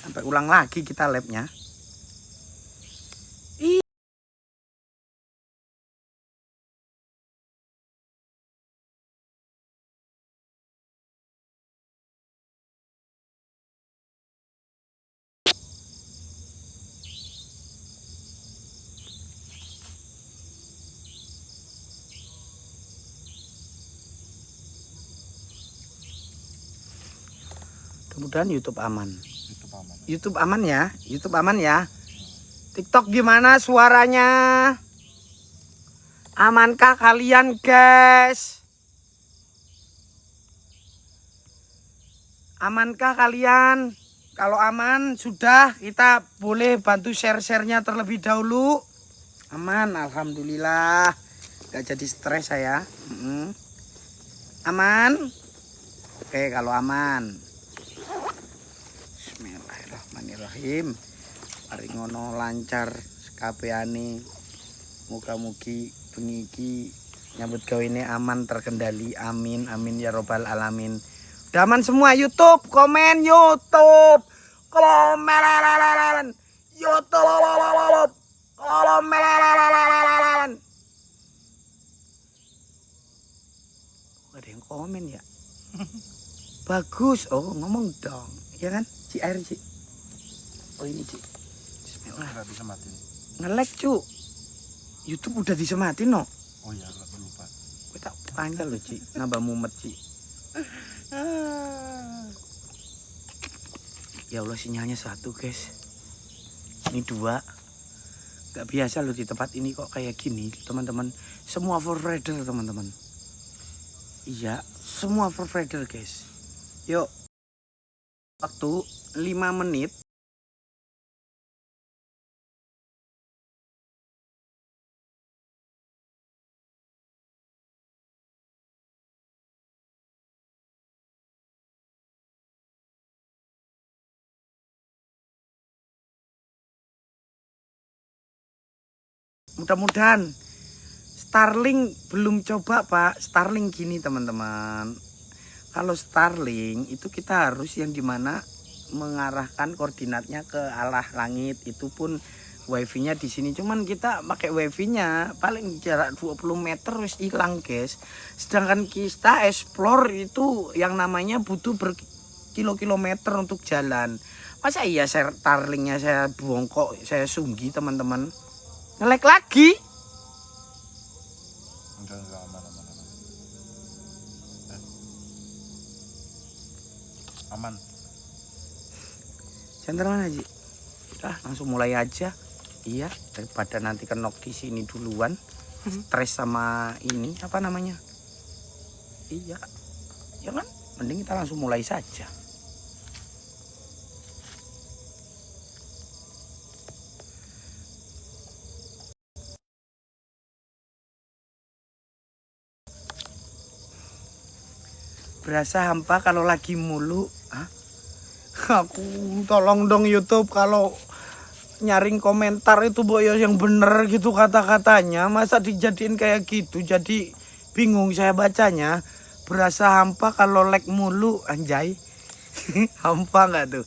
Sampai ulang lagi kita labnya. Mudah-mudahan YouTube aman. YouTube aman ya. YouTube aman ya. TikTok gimana suaranya? Amankah kalian, guys? Amankah kalian? Kalau aman sudah, kita boleh bantu share-share-nya terlebih dahulu. Aman, alhamdulillah. Gak jadi stres saya. Aman. Oke, kalau aman. Bismillahirrahmanirrahim. Paringono lancar sekabehane. Muga-mugi bengi iki nyambut gawe ini aman terkendali. Amin amin ya robbal alamin. Udah aman semua. YouTube, komen YouTube. Komen YouTube. Komen. Ada yang komen ya. Bagus. Oh, ngomong dong. Ya kan? Ci air, Ci. Oh, ini, Ci. Bismillah. Enggak bisa mati. Nge-lag, Cu. YouTube udah disematin, no? Oh iya, lupa. Gue tak panjang loh, Ci. Nambah mumet, Ci. Ya Allah, sinyalnya 1, guys. Ini 2. Gak biasa loh di tempat ini kok kayak gini, teman-teman. Semua full rider, teman-teman. Iya, semua full rider, guys. Yuk. Waktu 5 menit. Mudah-mudahan Starlink belum coba, Pak. Starlink gini, teman-teman. Kalau Starlink itu kita harus yang dimana mengarahkan koordinatnya ke arah langit. Itu pun wifi-nya di sini. Cuman kita pakai wifi-nya paling jarak 20 meter wis hilang, guys. Sedangkan kita explore itu yang namanya butuh berkilo-kilometer untuk jalan. Masa iya Starlink-nya saya bongkok, saya sunggi, teman-teman. Nge-lag lagi. Enggak aman. Aman. Center mana, Ji? Udah, langsung mulai aja. Iya, daripada nanti kenok di sini duluan. Stres sama ini, apa namanya? Iya. Ya kan? Mending kita langsung mulai saja. Berasa hampa kalau lagi mulu. Hah? Aku tolong dong YouTube kalau nyaring komentar itu boyo yang bener gitu kata-katanya. Masa dijadiin kayak gitu, jadi bingung saya bacanya. Berasa hampa kalau lag mulu, anjay. Hampa nggak tuh?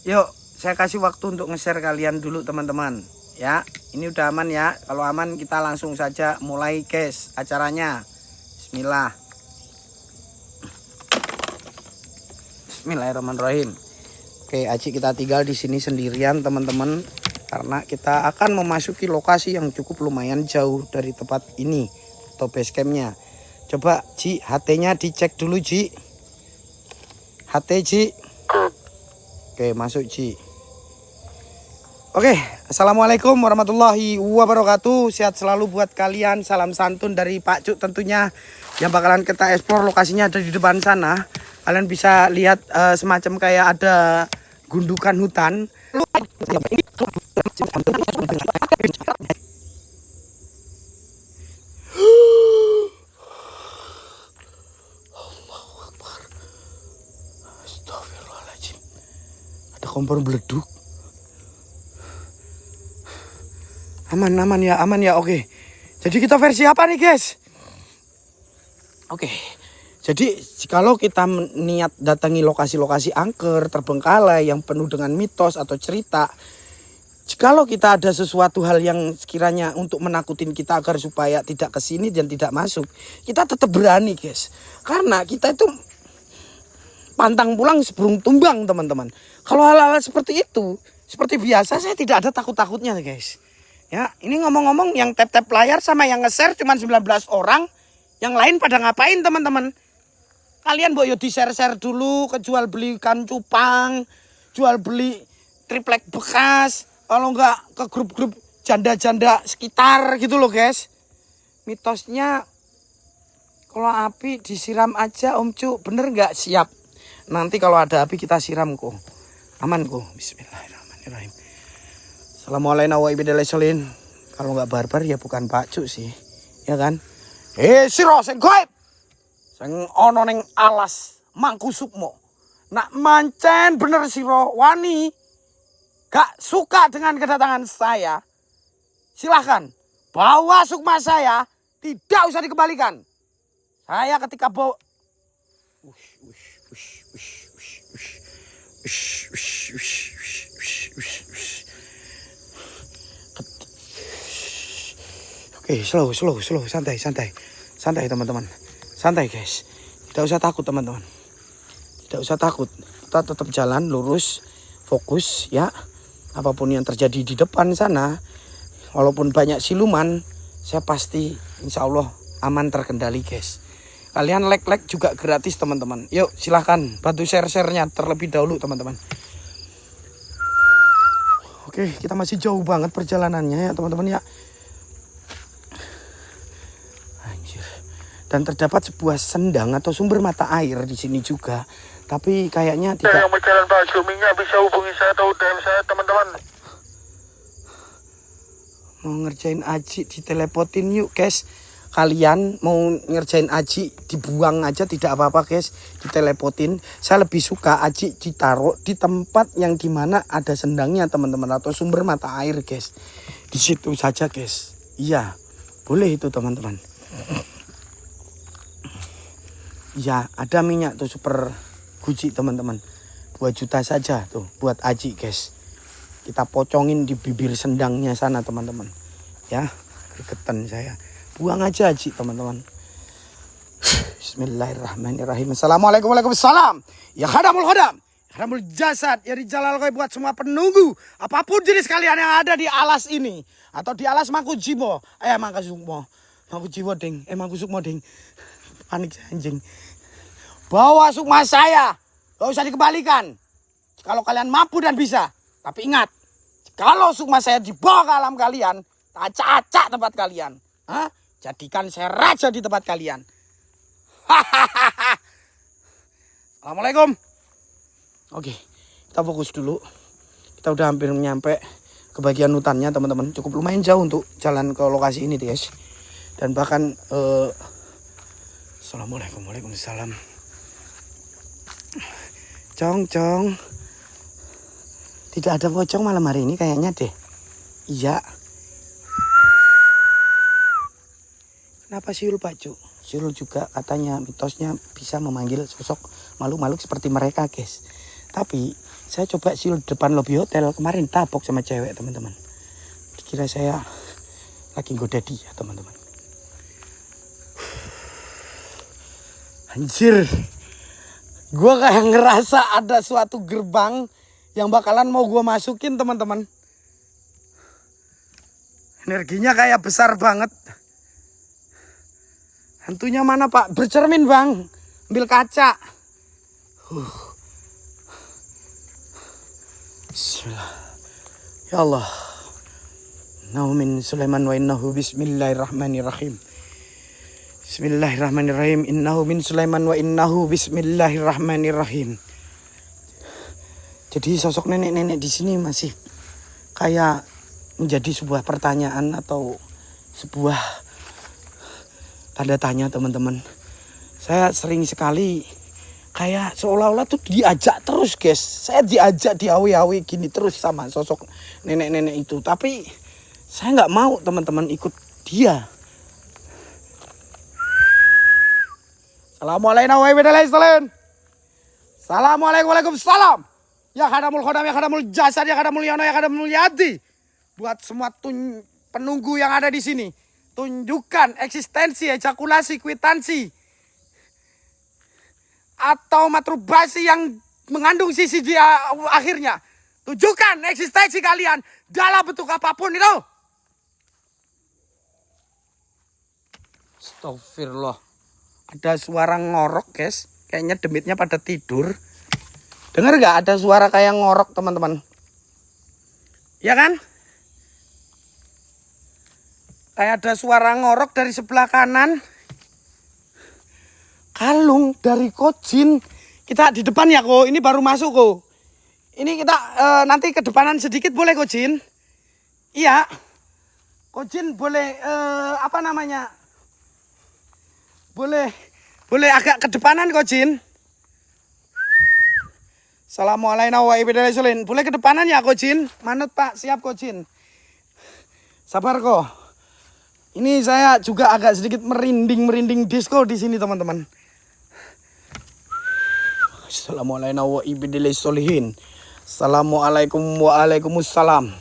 Yuk, saya kasih waktu untuk nge-share kalian dulu, teman-teman. Ya, ini udah aman ya. Kalau aman kita langsung saja mulai, guys, acaranya. Bismillah. Bismillahirrahmanirrahim. Oke, Aci kita tinggal di sini sendirian, teman-teman, karena kita akan memasuki lokasi yang cukup lumayan jauh dari tempat ini atau base campnya. Coba Ci, HT-nya dicek dulu, Ci. HT, Ci. Oke, masuk, Ci. Oke, assalamualaikum warahmatullahi wabarakatuh. Sehat selalu buat kalian. Salam santun dari Pak Cuk tentunya, yang bakalan kita explore. Lokasinya ada di depan sana. Kalian bisa lihat semacam kayak ada gundukan hutan. Astagfirullahaladzim. Ada kompor beleduk. Aman ya, oke. Jadi kita versi apa nih, guys? Oke. Jadi kalau kita niat datangi lokasi-lokasi angker, terbengkalai yang penuh dengan mitos atau cerita, jikalau kita ada sesuatu hal yang sekiranya untuk menakutin kita agar supaya tidak ke sini dan tidak masuk, kita tetap berani, guys. Karena kita itu pantang pulang seburung tumbang, teman-teman. Kalau hal-hal seperti itu, seperti biasa, saya tidak ada takut-takutnya, guys. Ya, ini ngomong-ngomong yang tap-tap layar sama yang nge-share cuma 19 orang, yang lain pada ngapain, teman-teman? Kalian boyo di share-share dulu, kejual beli ikan cupang, jual beli triplek bekas, kalau enggak ke grup-grup janda-janda sekitar gitu loh, guys. Mitosnya kalau api disiram aja, Om Cu, bener nggak? Siap. Nanti kalau ada api kita siram kok. Aman kok. Bismillahirrahmanirrahim. Assalamualaikum warahmatullahi wabarakatuh. Kalau nggak barbar ya bukan Pak Cu sih, ya kan? Siro sing gaib. Sing ono ning alas Mangku Sukmo. Nak mancen bener siro wani gak suka dengan kedatangan saya, silahkan bawa sukma saya, tidak usah dikembalikan. Saya ketika bawa oke, slow, santai teman-teman. Santai, guys. Tidak usah takut, teman-teman. Tidak usah takut. Kita tetap jalan lurus, fokus ya. Apapun yang terjadi di depan sana, walaupun banyak siluman, saya pasti insya Allah aman terkendali, guys. Kalian like juga gratis, teman-teman. Yuk, silahkan bantu share-share-nya terlebih dahulu, teman-teman. Oke, kita masih jauh banget perjalanannya ya, teman-teman ya. Dan terdapat sebuah sendang atau sumber mata air di sini juga. Tapi kayaknya tidak. Yang berjalan Pak Suminya bisa hubungi saya atau DM saya, teman-teman. Mau ngerjain aji ditelepotin yuk, guys. Kalian mau ngerjain aji dibuang aja tidak apa-apa, guys. Ditelepotin. Saya lebih suka aji ditaruh di tempat yang dimana ada sendangnya, teman-teman, atau sumber mata air, guys. Di situ saja, guys. Iya, boleh itu, teman-teman. Ya, ada minyak tuh super guci, teman-teman. 2 juta saja tuh buat aji, guys. Kita pocongin di bibir sendangnya sana, teman-teman. Ya, gregetan saya. Buang aja aji, teman-teman. Bismillahirrahmanirrahim. Assalamualaikum warahmatullahi wabarakatuh. Ya khadamul khadam, khadamul jasad, ya dijalal koi buat semua penunggu. Apapun jenis kalian yang ada di alas ini atau di alas Mangku Jiwo. Mangku Sukmo. Mangku Jiwo, ding. Mangku Sukmo, ding. Panik anjing. Bawa sukma saya, gak usah dikembalikan. Kalau kalian mampu dan bisa. Tapi ingat, kalau sukma saya dibawa ke alam kalian, acak-acak tempat kalian. Jadikan saya raja di tempat kalian. Assalamualaikum. Oke, kita fokus dulu. Kita udah hampir nyampe ke bagian hutannya, teman-teman. Cukup lumayan jauh untuk jalan ke lokasi ini, guys. Dan bahkan Assalamualaikum, waalaikumsalam. Cong. Tidak ada pocong malam hari ini kayaknya deh. Iya. Kenapa siul, Pak Cu? Siul juga katanya mitosnya bisa memanggil sosok makhluk-makhluk seperti mereka, guys. Tapi saya coba siul depan lobi hotel kemarin tabok sama cewek, teman-teman. Dikira saya lagi goda dia, teman-teman. Anjir. Gue kayak ngerasa ada suatu gerbang yang bakalan mau gue masukin, teman-teman. Energinya kayak besar banget. Hantunya mana, Pak? Bercermin, Bang. Ambil kaca. Bismillah. Ya Allah. Innahu min Sulaiman wa innahu bismillahirrahmanirrahim. Bismillahirrahmanirrahim. Innahu min Sulaiman wa innahu bismillahirrahmanirrahim. Jadi sosok nenek-nenek di sini masih kayak menjadi sebuah pertanyaan atau sebuah tanda tanya, teman-teman. Saya sering sekali kayak seolah-olah tuh diajak terus, guys. Saya diajak diawi-awi gini terus sama sosok nenek-nenek itu. Tapi saya nggak mau, teman-teman, ikut dia. Assalamualaikum. Assalamualaikum. Waalaikumsalam. Ya khadamul khodam, ya khadamul jasad, ya khadamul yana, ya khadamul yadi. Buat semua penunggu yang ada di sini, tunjukkan eksistensi, ejakulasi, kwitansi, atau masturbasi yang mengandung sisi di akhirnya. Tunjukkan eksistensi kalian dalam bentuk apapun itu. Astagfirullah. Ada suara ngorok guys. Kayaknya demitnya pada tidur. Dengar gak ada suara kayak ngorok teman-teman? Ya kan? Kayak ada suara ngorok dari sebelah kanan. Kalung dari Kojin. Kita di depan ya kok. Ini baru masuk kok. Ini kita nanti ke depanan sedikit boleh Kojin? Iya. Kojin boleh apa namanya? Boleh agak ke depanan Kojin. Assalamualaikum warahmatullahi wabarakatuh. Boleh ke depanan ya Kojin? Manut Pak, siap Kojin. Sabar kok. Ini saya juga agak sedikit merinding disco di sini teman-teman. Assalamualaikum warahmatullahi wabarakatuh. Assalamualaikum waalaikumsalam.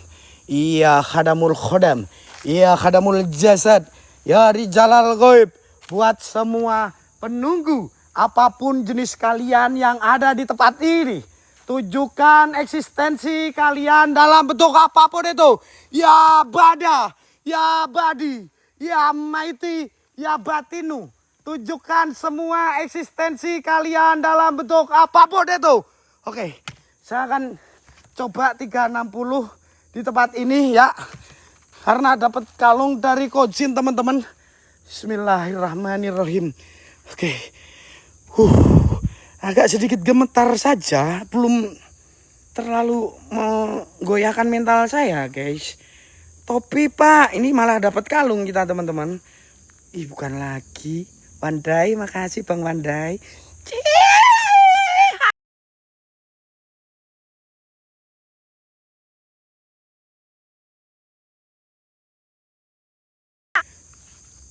Iya khadamul khodam. Iya khadamul jasad. Ya rijalal ghaib. Buat semua penunggu apapun jenis kalian yang ada di tempat ini, tunjukkan eksistensi kalian dalam bentuk apapun itu. Ya bada, ya badi, ya maiti, ya batinu. Tunjukkan semua eksistensi kalian dalam bentuk apapun itu. Oke, saya akan coba 360 di tempat ini ya. Karena dapat kalung dari Kojin teman-teman. Bismillahirrahmanirrahim. Oke. Agak sedikit gemetar saja, belum terlalu menggoyahkan mental saya, guys. Topi, Pak. Ini malah dapat kalung kita, teman-teman. Ih, bukan lagi. Wandai, makasih Bang Wandai.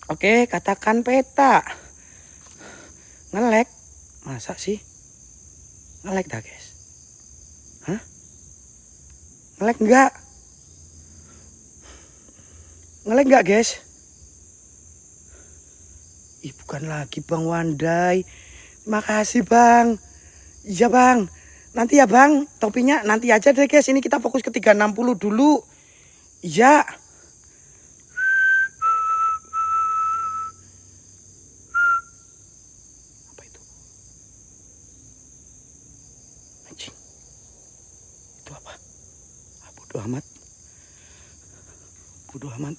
Oke, katakan peta. Ngelek. Masa sih? Ngelek dah guys. Hah? Ngelek enggak? Ngelek enggak guys? Ih bukan lagi Bang Wandai. Makasih Bang. Iya Bang. Nanti ya Bang. Topinya nanti aja deh guys. Ini kita fokus ke 360 dulu. Iya. Bodoh amat.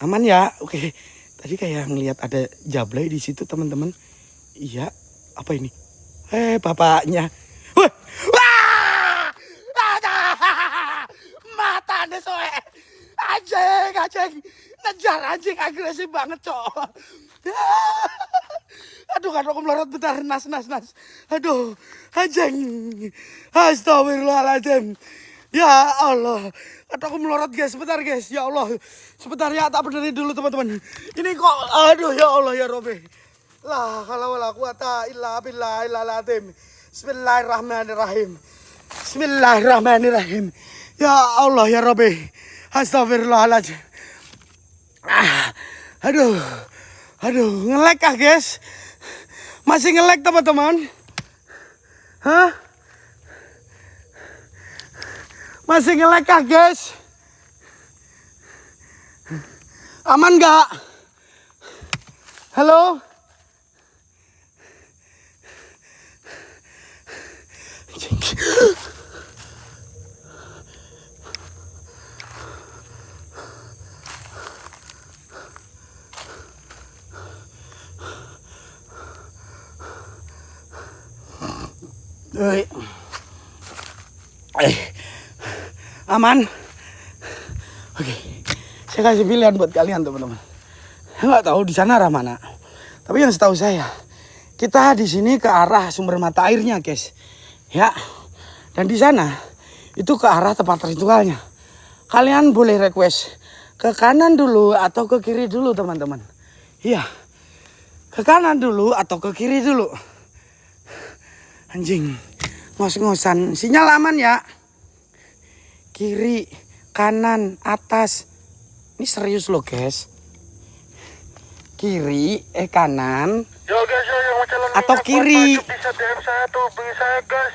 Aman ya? Oke. Tadi kayak ngelihat ada jablay di situ, teman-teman. Iya. Apa ini? Bapaknya. Wah! Mata Anda soe. Anjing. Ngejar anjing agresif banget, cok. Aduh, kan aku melorot bentar. Nas. Aduh, anjing. Astagfirullahaladzim. Ya Allah, atau aku melorot guys, sebentar guys, ya Allah, sebentar ya, tak berdiri dulu teman-teman. Ini kok, aduh ya Allah ya Robbi. La haula wala quwata illa billahi al-azim. Bismillahirrahmanirrahim. Bismillahirrahmanirrahim. Ya Allah ya Robbi. Astagfirullahaladzim. Aduh, ngelek kah guys? Masih ngelek teman-teman? Hah? Masih ngelek kah guys? Aman gak? Halo? Aman. Oke. Saya kasih pilihan buat kalian teman-teman. Nggak tahu di sana arah mana. Tapi yang setahu saya, kita di sini ke arah sumber mata airnya, guys. Ya. Dan di sana itu ke arah tempat ritualnya. Kalian boleh request ke kanan dulu atau ke kiri dulu, teman-teman. Iya. Ke kanan dulu atau ke kiri dulu? Anjing, ngos-ngosan. Sinyal aman ya? Kiri, kanan, atas. Ini serius loh guys. Kiri, kanan. Yo guys, yo yang calon Atau minyak kiri. Pak, bisa DM saya tuh, hubungi saya guys.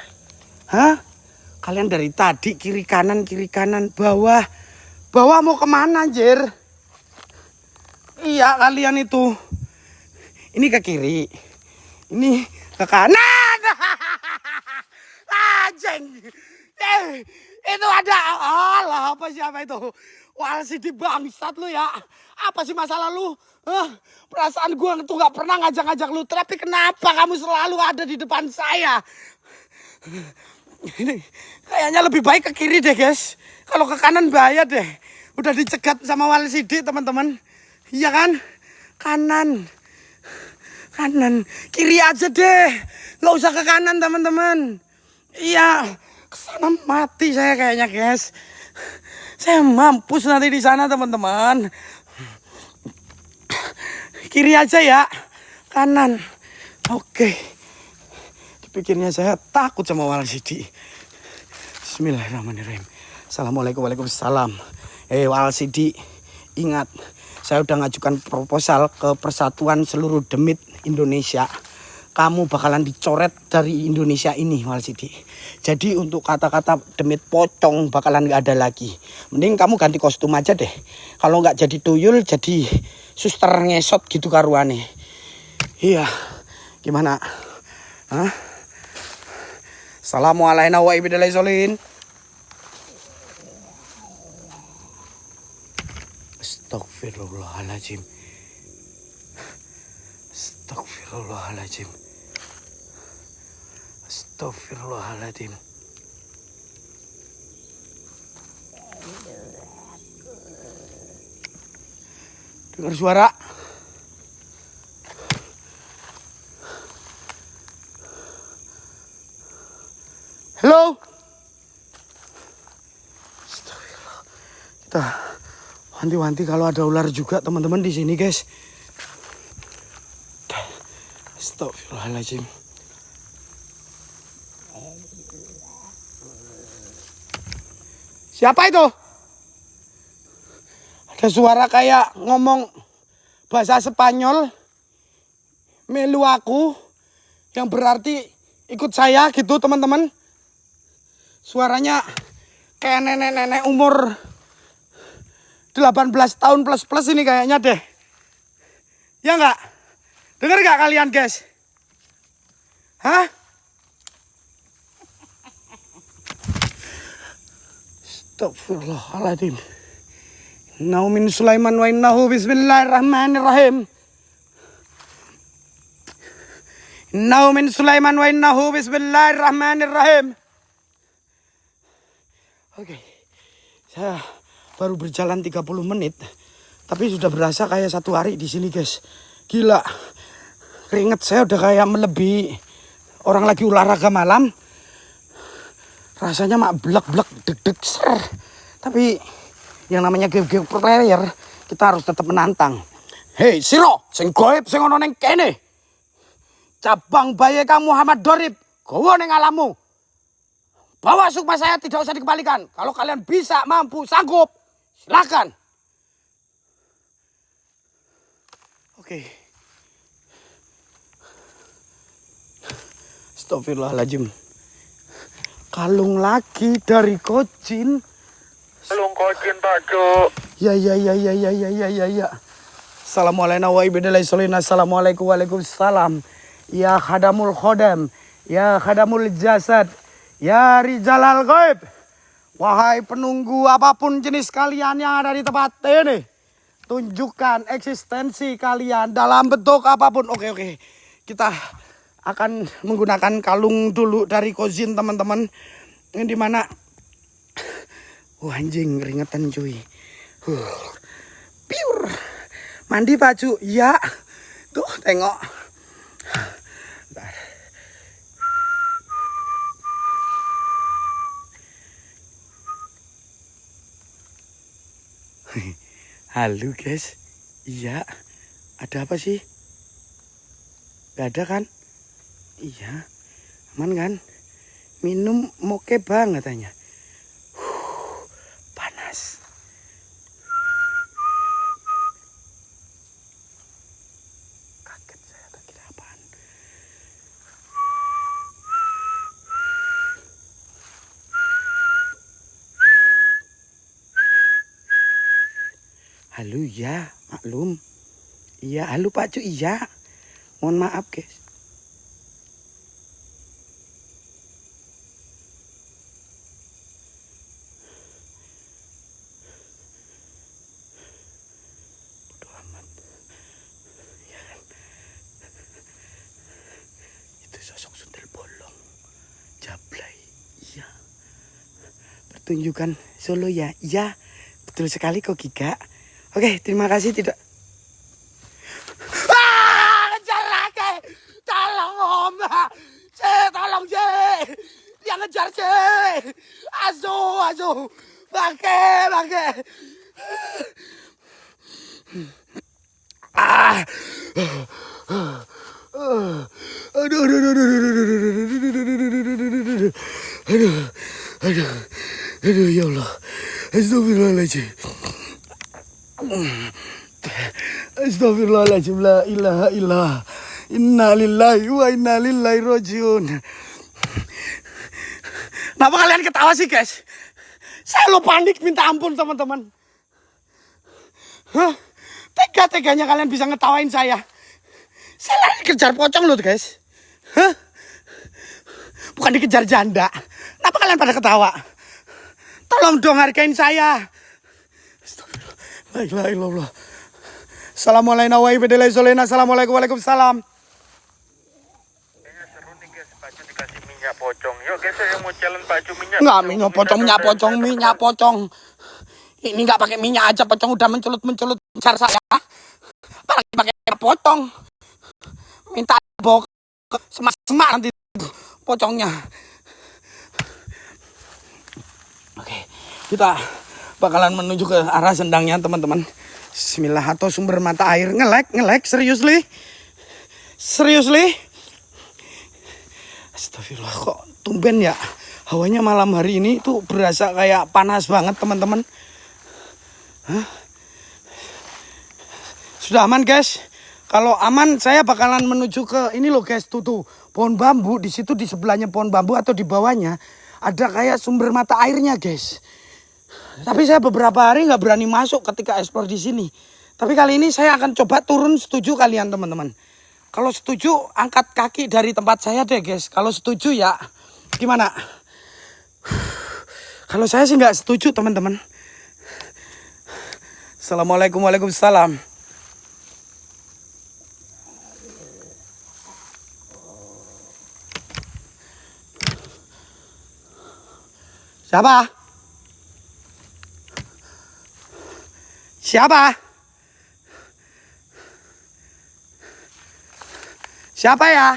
Hah? Kalian dari tadi kiri kanan, bawah. Bawah mau kemana anjir? Iya kalian itu. Ini ke kiri. Ini ke kanan. Anjing. Itu ada. Allah apa siapa itu? Wah si di bangsat lu ya. Apa sih masalah lu? Perasaan gue tuh gak pernah ngajak-ngajak lu. Tapi kenapa kamu selalu ada di depan saya? Ini kayaknya lebih baik ke kiri deh guys. Kalau ke kanan bahaya deh. Udah dicegat sama Wali Sidik teman-teman. Iya kan? Kanan. Kiri aja deh. Gak usah ke kanan teman-teman. Iya. Kesana mati saya kayaknya guys. Saya mampus nanti di sana teman-teman. Kiri aja ya. Kanan. Oke. Dipikirnya saya takut sama Wali Sidik. Bismillahirrahmanirrahim. Assalamualaikum waalaikumsalam. Wali Sidik, ingat. Saya udah ngajukan proposal ke Persatuan Seluruh Demit Indonesia. Kamu bakalan dicoret dari Indonesia ini, Wali Sidik. Jadi untuk kata-kata demit pocong bakalan gak ada lagi. Mending kamu ganti kostum aja deh. Kalau gak jadi tuyul, jadi suster ngesot gitu karuane. Iya, gimana? Hah? Assalamualaikum warahmatullahi wabarakatuh. Astagfirullahaladzim. Astagfirullahaladzim. Astagfirullahaladzim. Dengar suara? Halo? Astagfirullah. Kita wanti-wanti kalau ada ular juga teman-teman di sini guys. Astagfirullahaladzim. Siapa itu? Ada suara kayak ngomong bahasa Spanyol. Melu aku. Yang berarti ikut saya gitu teman-teman. Suaranya kayak nenek-nenek umur 18 tahun plus ini kayaknya deh. Ya enggak? Dengar enggak kalian guys? Hah? Astagfirullahaladzim. Innahu min Sulaiman wa innahu bismillahirrahmanirrahim. Innahu min Sulaiman wa innahu bismillahirrahmanirrahim. Oke. Saya baru berjalan 30 menit. Tapi sudah berasa kayak 1 hari di sini guys. Gila. Keringet saya udah kayak melebihi orang lagi olahraga malam. Rasanya mak blek-blek deg-deg ser. Tapi yang namanya game player kita harus tetap menantang. Hei siro, sing goib sing ono ning kene. Cabang bayi kamu Muhammad Dorib, gowo ning alammu. Bawa sukma saya tidak usah dikembalikan. Kalau kalian bisa, mampu, sanggup, silakan. Oke. Astagfirullahaladzim. Kalung lagi dari Kojin. Kalung Kojin Pak Cuk. Ya. Assalamualaikum warahmatullahi wabarakatuh. Assalamualaikum waalaikumsalam. Ya khadamul khodam. Ya khadamul jasad. Ya rijalal ghaib. Wahai penunggu apapun jenis kalian yang ada di tempat ini. Tunjukkan eksistensi kalian dalam bentuk apapun. Oke. Kita akan menggunakan kalung dulu dari Kojin teman-teman. Ini dimana? Anjing keringetan cuy. Pure. Mandi baju. Ya. Tuh tengok. Bentar. Halo guys. Iya. Ada apa sih? Gak ada kan? Iya. Aman kan? Minum moke banget katanya. Panas. Kaget saya, tak kira apaan. Halo ya, maklum. Iya, halo Pak Cu, iya. Mohon maaf guys. Bodo amat. Ya kan? Itu sosok sundel bolong. Jablay, iya. Pertunjukan Solo ya, iya. Betul sekali kok Giga. Oke, terima kasih tidak. Ngejar lagi. Tolong Om. Tolong C. Dia ngejar C. Asu. Bangke. Ah. Aduh, ya Allah. Astagfirullahaladzim. Astagfirullahaladzim, la ilaha illallah. Inna lillahi wa inna ilaihi rajiun. Kenapa kalian ketawa sih guys? Saya lo panik minta ampun teman-teman. Hah? Tega-teganya kalian bisa ngetawain saya. Saya lari kejar pocong loh guys. Hah? Bukan dikejar janda. Kenapa kalian pada ketawa? Tolong dong hargain saya. Astagfirullah. Assalamualaikum. Assalamualaikum. Waalaikumsalam. Kayaknya seru nih guys, Pak Cu dikasih minyak pocong. Yuk guys, yang mau challenge Pak Cu minyak. Nggak minyak pocong. Ini nggak pakai minyak aja pocong udah menculut besar saya. Apalagi pakai minyak pocong. Minta bawa semak nanti pocongnya. Oke, kita bakalan menuju ke arah sendangnya teman-teman. Bismillah, atau sumber mata air. Ngelek, seriously. Astagfirullah, kok tumben ya. Hawanya malam hari ini tuh berasa kayak panas banget teman-teman. Hah? Sudah aman guys. Kalau aman saya bakalan menuju ke ini loh guys, tuh pohon bambu. Di situ di sebelahnya pohon bambu atau di bawahnya ada kayak sumber mata airnya guys. Tapi saya beberapa hari nggak berani masuk ketika eksplor di sini. Tapi kali ini saya akan coba turun. Setuju kalian teman-teman? Kalau setuju angkat kaki dari tempat saya deh guys. Kalau setuju ya gimana? Kalau saya sih nggak setuju teman-teman. Assalamualaikum. Waalaikumsalam. Siapa? Siapa ya?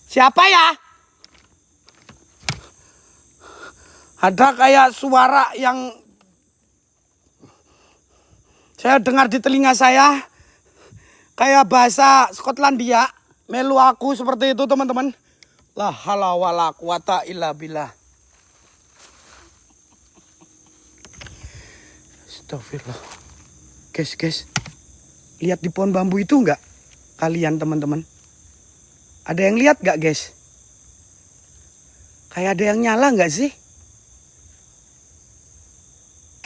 Siapa ya? Ada kayak suara yang saya dengar di telinga saya. Kayak bahasa Skotlandia. Melu aku seperti itu teman-teman. La haula wala quwata illa billah. Astagfirullah. Guys. Lihat di pohon bambu itu enggak? Kalian teman-teman. Ada yang lihat enggak guys? Kayak ada yang nyala enggak sih?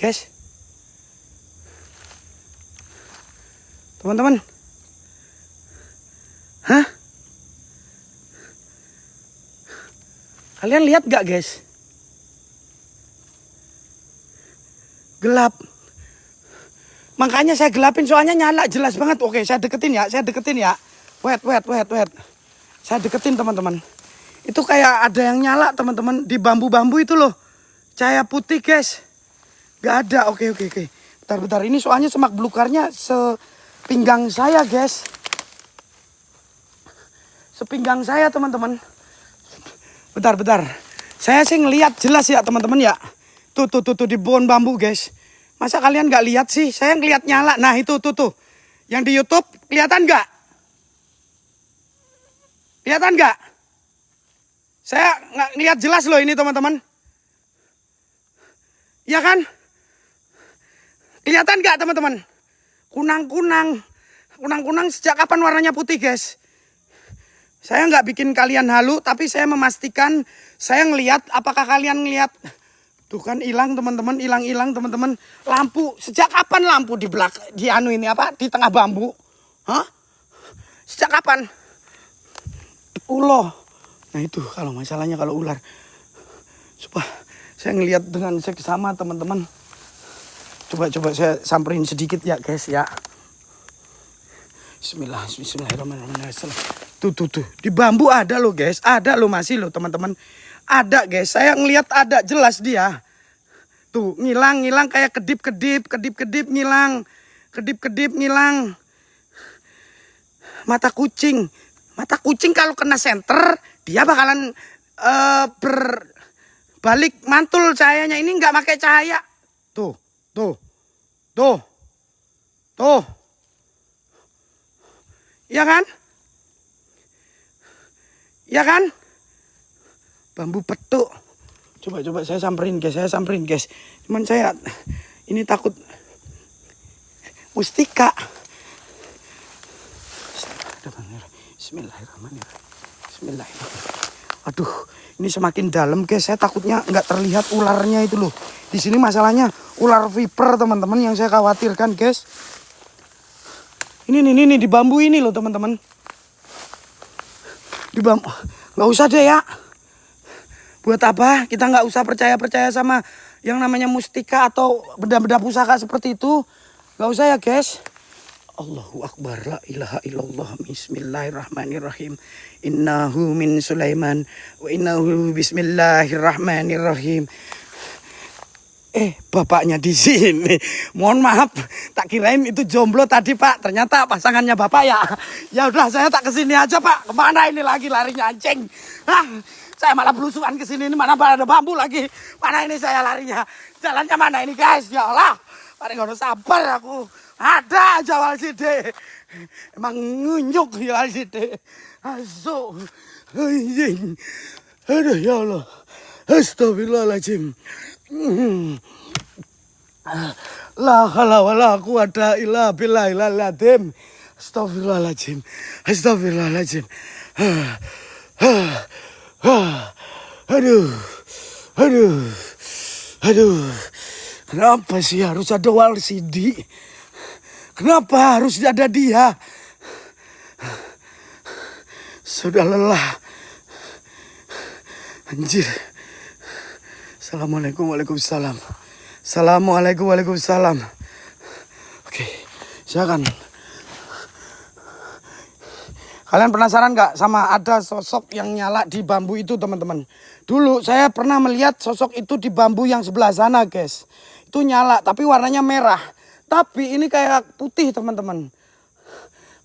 Guys. Teman-teman. Hah? Kalian lihat gak guys? Gelap. Makanya saya gelapin soalnya nyala jelas banget. Oke, saya deketin ya. Wait. Saya deketin teman-teman. Itu kayak ada yang nyala teman-teman di bambu-bambu itu loh. Cahaya putih guys. Gak ada. Oke. Bentar. Ini soalnya semak belukarnya sepinggang saya guys. Sepinggang saya teman-teman. Bentar. Saya sih ngelihat jelas ya teman-teman ya. Tuh di pohon bambu guys. Masa kalian nggak lihat sih? Saya ngeliat nyala. Nah itu tuh. Yang di YouTube kelihatan nggak? Kelihatan nggak? Saya nggak ngeliat jelas loh ini teman-teman. Ya kan? Kelihatan nggak teman-teman? Kunang-kunang. Kunang-kunang sejak kapan warnanya putih guys? Saya nggak bikin kalian halu, tapi saya memastikan saya ngelihat. Apakah kalian ngelihat? Tuh kan hilang teman-teman, hilang teman-teman. Lampu, sejak kapan lampu di belakang, di anu ini apa? Di tengah bambu? Hah? Sejak kapan? Ulo. Nah itu kalau masalahnya kalau ular. Coba saya ngelihat dengan seksama teman-teman. Coba saya samperin sedikit ya guys ya. Bismillahirrahmanirrahim. Tuh. Di bambu ada loh guys. Ada loh masih loh teman-teman. Ada guys. Saya ngelihat ada jelas dia. Tuh ngilang kayak kedip-kedip ngilang. Kedip-kedip ngilang. Mata kucing kalau kena senter dia bakalan berbalik mantul cahayanya. Ini nggak pakai cahaya. Tuh. Iya kan? Ya kan? Bambu petuk. Coba saya samperin guys. Cuman saya ini takut mustika. Bismillahirrahmanirrahim. Aduh, ini semakin dalam guys. Saya takutnya nggak terlihat ularnya itu loh. Di sini masalahnya ular viper teman-teman yang saya khawatirkan guys. Ini di bambu ini loh teman-teman. Di bambu. Nggak usah deh ya. Buat apa? Kita nggak usah percaya sama yang namanya mustika atau benda-benda pusaka seperti itu. Nggak usah ya guys. Allahu Akbar, la ilaha illallah, bismillahirrahmanirrahim. Innahu min Sulaiman wa innahu bismillahirrahmanirrahim. Bapaknya di sini. Mohon maaf, tak kirain itu jomblo tadi Pak. Ternyata pasangannya Bapak ya. Ya udah saya tak kesini aja Pak. Kemana ini lagi larinya anjing? Saya malah belusukan kesini. Ini mana ada bambu lagi? Mana ini saya larinya? Jalannya mana ini guys? Ya Allah, paling harus sabar aku. Ada aja wal side. Emang ngunyuk ya wal side. Aso. Anjing. Aduh ya Allah. Astagfirullahaladzim. La haula wala quwata illa billahil azim. Astagfirullahaladzim. Aduh. Kenapa sih harus ada wal sidi? Kenapa harus ada dia? Sudah lelah. Anjir. Assalamualaikum, waalaikumsalam. Assalamualaikum, waalaikumsalam. Oke, silakan. Kalian penasaran nggak sama ada sosok yang nyala di bambu itu teman-teman? Dulu saya pernah melihat sosok itu di bambu yang sebelah sana guys. Itu nyala tapi warnanya merah. Tapi ini kayak putih teman-teman.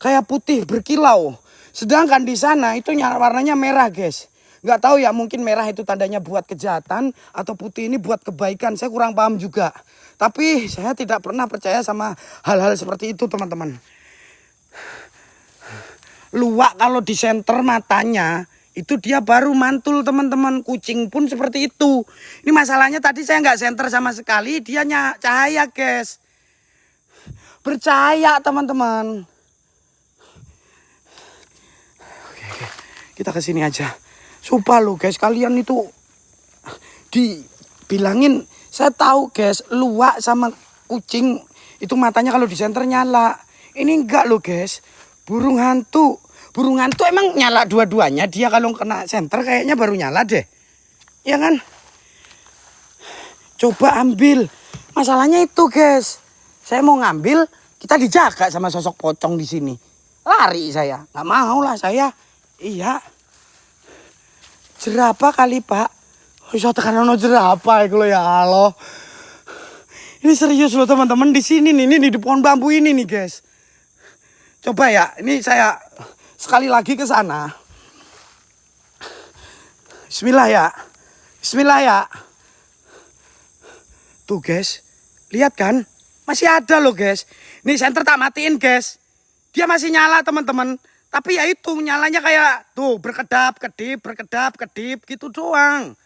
Kayak putih berkilau. Sedangkan di sana itu warnanya merah guys. Nggak tahu ya, mungkin merah itu tandanya buat kejahatan atau putih ini buat kebaikan. Saya kurang paham juga. Tapi saya tidak pernah percaya sama hal-hal seperti itu teman-teman. Luwak kalau di senter matanya itu dia baru mantul teman-teman. Kucing pun seperti itu. Ini masalahnya tadi saya nggak senter sama sekali. Dia cahaya guys. Bercahaya teman-teman. Oke. Kita kesini aja. Sumpah lo guys, kalian itu dibilangin. Saya tahu guys, luwak sama kucing itu matanya kalau di senter nyala. Ini enggak lo guys, burung hantu. Burung hantu emang nyala dua-duanya. Dia kalau kena senter kayaknya baru nyala deh. Ya kan? Coba ambil. Masalahnya itu guys, saya mau ngambil, kita dijaga sama sosok pocong di sini. Lari saya, nggak mau lah saya. Iya. Jerapah kali Pak. Bisa tekan ono jerapah iku lho ya Allah. Ini serius loh teman-teman, di sini nih di pohon bambu ini nih guys. Coba ya, ini saya sekali lagi ke sana. Bismillah ya. Tuh guys, Lihat kan? Masih ada loh guys. Ini senter tak matiin guys. Dia masih nyala teman-teman. Tapi ya itu nyalanya kayak tuh berkedap kedip gitu doang.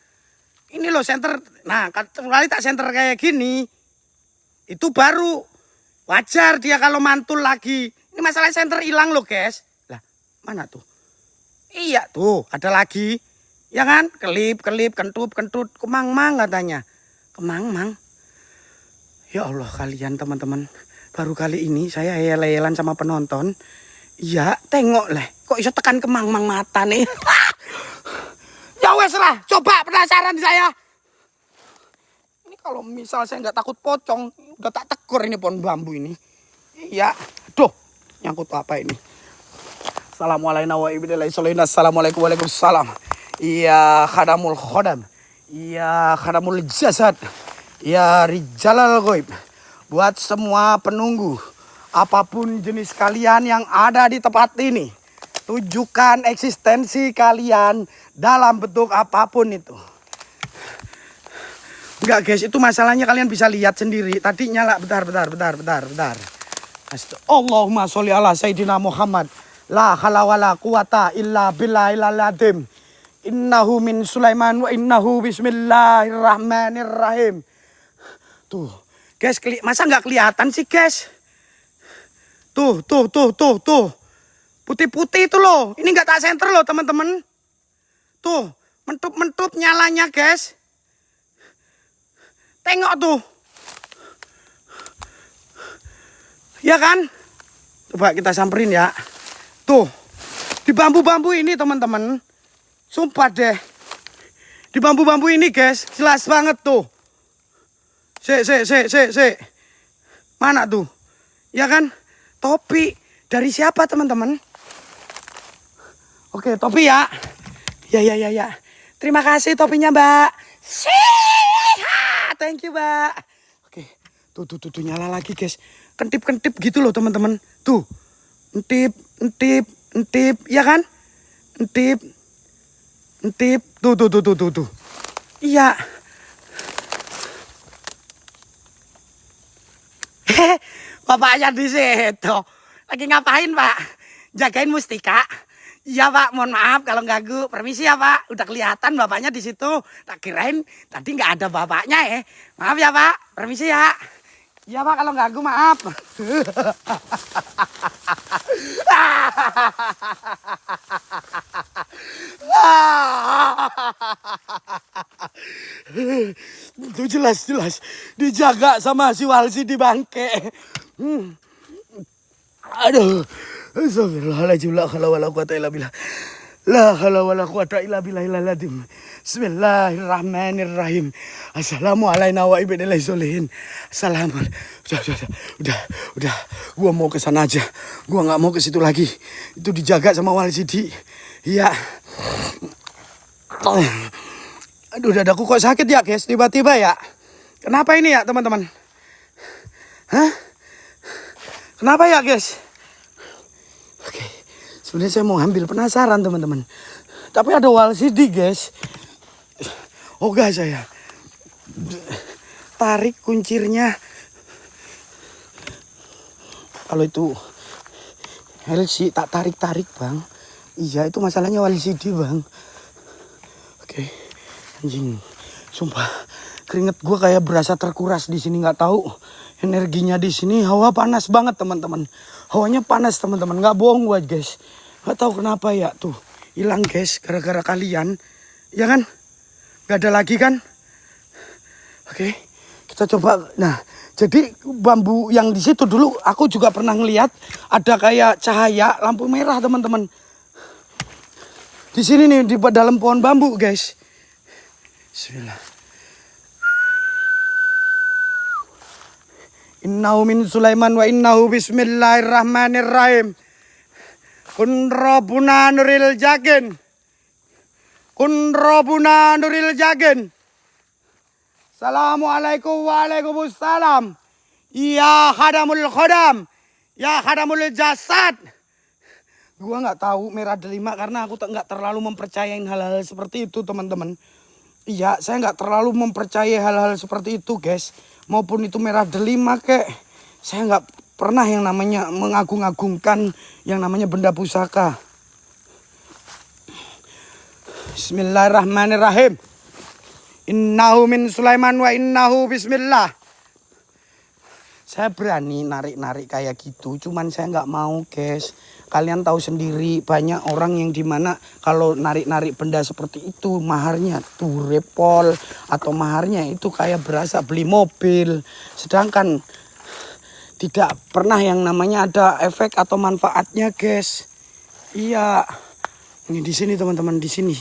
Ini loh senter. Nah kali tak senter kayak gini. Itu baru wajar dia kalau mantul lagi. Ini masalah senter hilang loh guys. Lah mana tuh? Iya tuh ada lagi. Ya kan? Kelip, kentut, kemang-mang katanya. Kemang-mang. Ya Allah kalian teman-teman. Baru kali ini saya hayal-hayalan sama penonton. Iya tengok leh. Kok bisa tekan kemang-mang mata nih. Ya wes lah. Coba penasaran saya. Ini kalau misal saya nggak takut pocong. Udah tak tegur ini pohon bambu ini. Iya. Duh. Nyangkut apa ini. Assalamualaikum warahmatullahi wabarakatuh. Assalamualaikum waalaikumsalam. Iya khadamul khodam. Iya khadamul jasad. Ya Rijalal Ghaib. Buat semua penunggu, apapun jenis kalian yang ada di tempat ini, tunjukkan eksistensi kalian dalam bentuk apapun itu. Enggak guys, itu masalahnya kalian bisa lihat sendiri. Tadi nyala, bentar. Allahumma sholli ala Sayyidina Muhammad. La hawla wala quwata illa billahil azim. Innahu min Sulaiman wa innahu bismillahirrahmanirrahim. Tuh, guys, masa nggak kelihatan sih, guys? Tuh. Putih-putih itu loh. Ini nggak tak senter loh, teman-teman. Tuh, mentup-mentup nyalanya, guys. Tengok tuh. Ya kan? Coba kita samperin ya. Tuh, di bambu-bambu ini, teman-teman. Sumpah deh. Di bambu-bambu ini, guys, jelas banget tuh. Se. Mana tuh? Ya kan? Topi. Dari siapa teman-teman? Oke, topi ya. Ya. Terima kasih topinya, Mbak. Thank you, Mbak. Oke. Tuh nyala lagi, guys. Kentip-kentip gitu loh, teman-teman. Tuh. Entip. Ya kan? Entip. Tuh. Iya. Bapaknya di situ. Lagi ngapain, Pak? Jagain mustika? Iya, Pak. Mohon maaf kalau ganggu. Permisi ya, Pak. Udah kelihatan bapaknya di situ. Tak kirain tadi nggak ada bapaknya ya. Maaf ya, Pak. Permisi ya. Iya, Pak. Kalau ganggu maaf. Itu jelas dijaga sama si Walsi di bangke. Aduh. Astagfirullahaladzim. La haula wala quwata illa billah. La haula wala quwata illa billahil azim. Bismillahirrahmanirrahim. Assalamualaikum warahmatullahi wabarakatuh. Assalamualaikum. Udah. Gua mau ke sana aja. Gua nggak mau ke situ lagi. Itu dijaga sama Walsidi. Iya. Aduh, dadaku kok sakit ya, guys. Tiba-tiba ya. Kenapa ini ya, teman-teman? Hah? Kenapa ya, guys? Oke. Sebenarnya saya mau ambil penasaran, teman-teman. Tapi ada Walsidi, guys. Oga saya. Tarik kuncirnya. Kalau itu LC tak tarik-tarik, Bang. Iya, itu masalahnya Walsidi, Bang. Oke. Anjing. Sumpah, keringet gue kayak berasa terkuras di sini, nggak tahu. Energinya di sini hawa panas banget, teman-teman. Hawanya panas, teman-teman. Nggak bohong gue, guys. Nggak tahu kenapa ya, tuh. Hilang, guys, gara-gara kalian. Ya kan? Nggak ada lagi kan? Oke. Kita coba. Nah, jadi bambu yang di situ dulu aku juga pernah ngeliat ada kayak cahaya lampu merah, teman-teman. Di sini nih, di dalam pohon bambu, guys. Bismillah. Innahu min Sulaiman wa innahu bismillahirrahmanirrahim. Kun Rabbuna nuril jagen. Assalamualaikum waalaikumsalam. Ya khadamul khodam. Ya khadamul jasad. Gua nggak tahu merah delima karena aku nggak terlalu mempercayain hal-hal seperti itu, teman-teman. Iya, saya nggak terlalu mempercayai hal-hal seperti itu, guys. maupun itu merah delima kek. Saya nggak pernah yang namanya mengagung-agungkan yang namanya benda pusaka. Bismillahirrahmanirrahim. Innahu min Sulaiman wa innahu bismillah. Saya berani narik-narik kayak gitu, cuman saya nggak mau, guys. Kalian tahu sendiri banyak orang yang dimana kalau narik-narik benda seperti itu maharnya tuh repol atau maharnya itu kayak berasa beli mobil. Sedangkan tidak pernah yang namanya ada efek atau manfaatnya, guys. Iya, ini di sini teman-teman, di sini.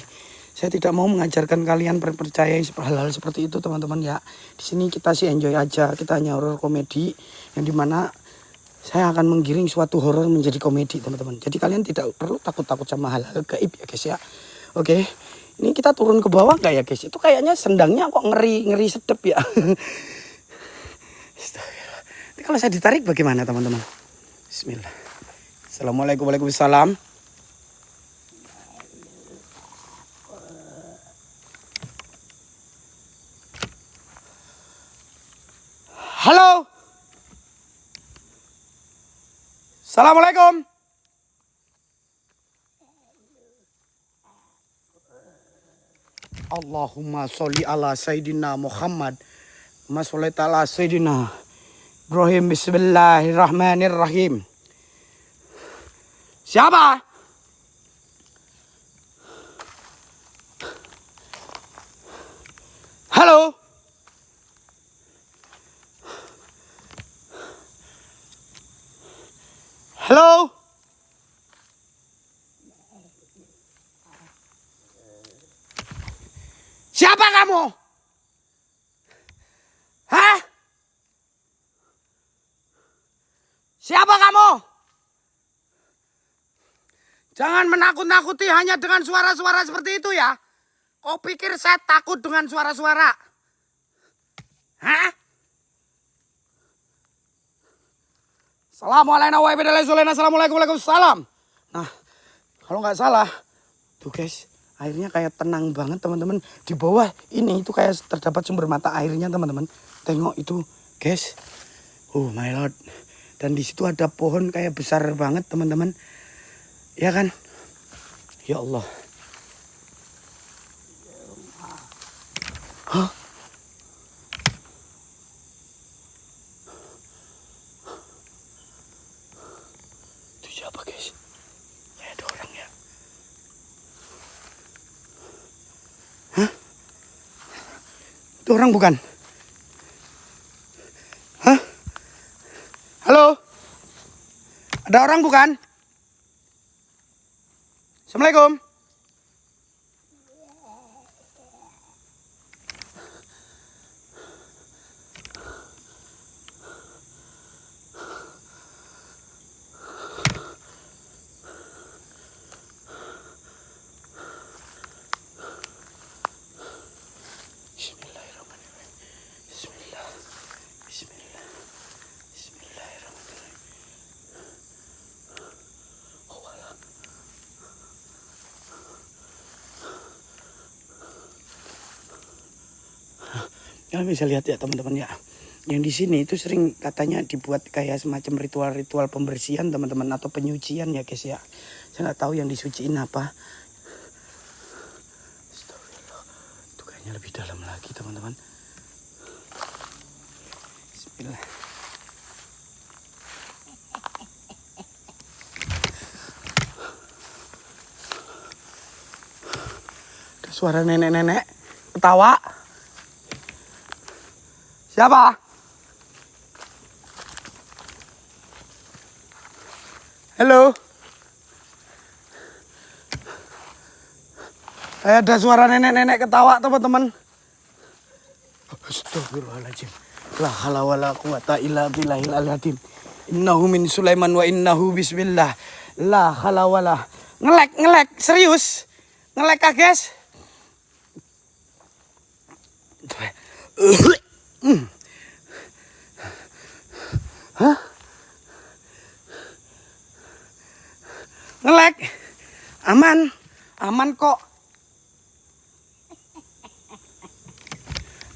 Saya tidak mau mengajarkan kalian percaya hal-hal seperti itu, teman-teman ya. Di sini kita sih enjoy aja, kita hanya horror komedi yang dimana saya akan menggiring suatu horor menjadi komedi, teman-teman. Jadi kalian tidak perlu takut-takut sama hal-hal gaib ya, guys ya. Oke, ini kita turun ke bawah nggak ya, guys? Itu kayaknya sendangnya kok ngeri sedep ya. Ini kalau saya ditarik bagaimana, teman-teman? Bismillah. Assalamualaikum warahmatullahi wabarakatuh. Halo. Assalamualaikum. Allahumma sholli ala Sayyidina Muhammad. Allahumma sholli ala Sayyidina Ibrahim. Bismillahirrahmanirrahim. Siapa? Halo. Halo. Siapa kamu? Hah? Siapa kamu? Jangan menakut-nakuti hanya dengan suara-suara seperti itu ya. Kau pikir saya takut dengan suara-suara? Hah? Assalamualaikum Waalaikumsalam. Nah, kalau nggak salah, tuh guys, airnya kayak tenang banget teman-teman. Di bawah ini itu kayak terdapat sumber mata airnya teman-teman. Tengok itu, guys. Oh my lord. Dan di situ ada pohon kayak besar banget teman-teman. Ya kan? Ya Allah. Hah? Itu siapa, guys? Kayak ada orang ya. Hah? Itu orang bukan? Hah? Halo? Ada orang bukan? Assalamualaikum. Kalian bisa lihat ya teman-teman ya. Yang di sini itu sering katanya dibuat kayak semacam ritual-ritual pembersihan teman-teman atau penyucian ya guys ya. Saya nggak tahu yang disuciin apa. Astagfirullah. Itu kayaknya lebih dalam lagi teman-teman. Bismillah. Ada suara nenek-nenek ketawa. Siapa? Halo. Ada suara nenek-nenek ketawa teman-teman. Astagfirullahaladzim. La haula wala quwata illa billahil aliyil. Innahu min Sulaiman wa innahu bismillah. La haula wala. Ngelek serius. Ngelek kah, guys? Hah? Ngelek. Aman kok.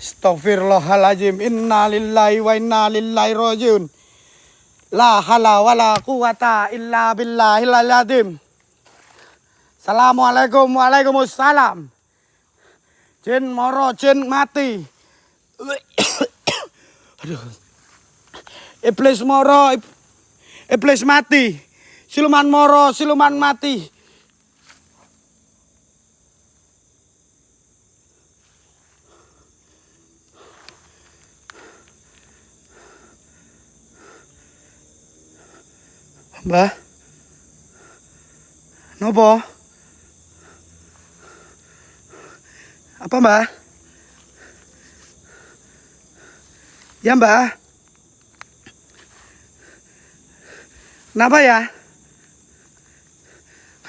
Astaghfirullahaladzim. Innalillahi wa inna ilaihi rajiun. La haula wala quwata illa billahil azim. Assalamualaikum, waalaikumsalam. Jin moro, jin mati. Aduh. Iblis moro, iblis mati. Siluman moro, siluman mati. Mbah. Nopo? Apa, Mbah? Ya, Mbah. Kenapa ya?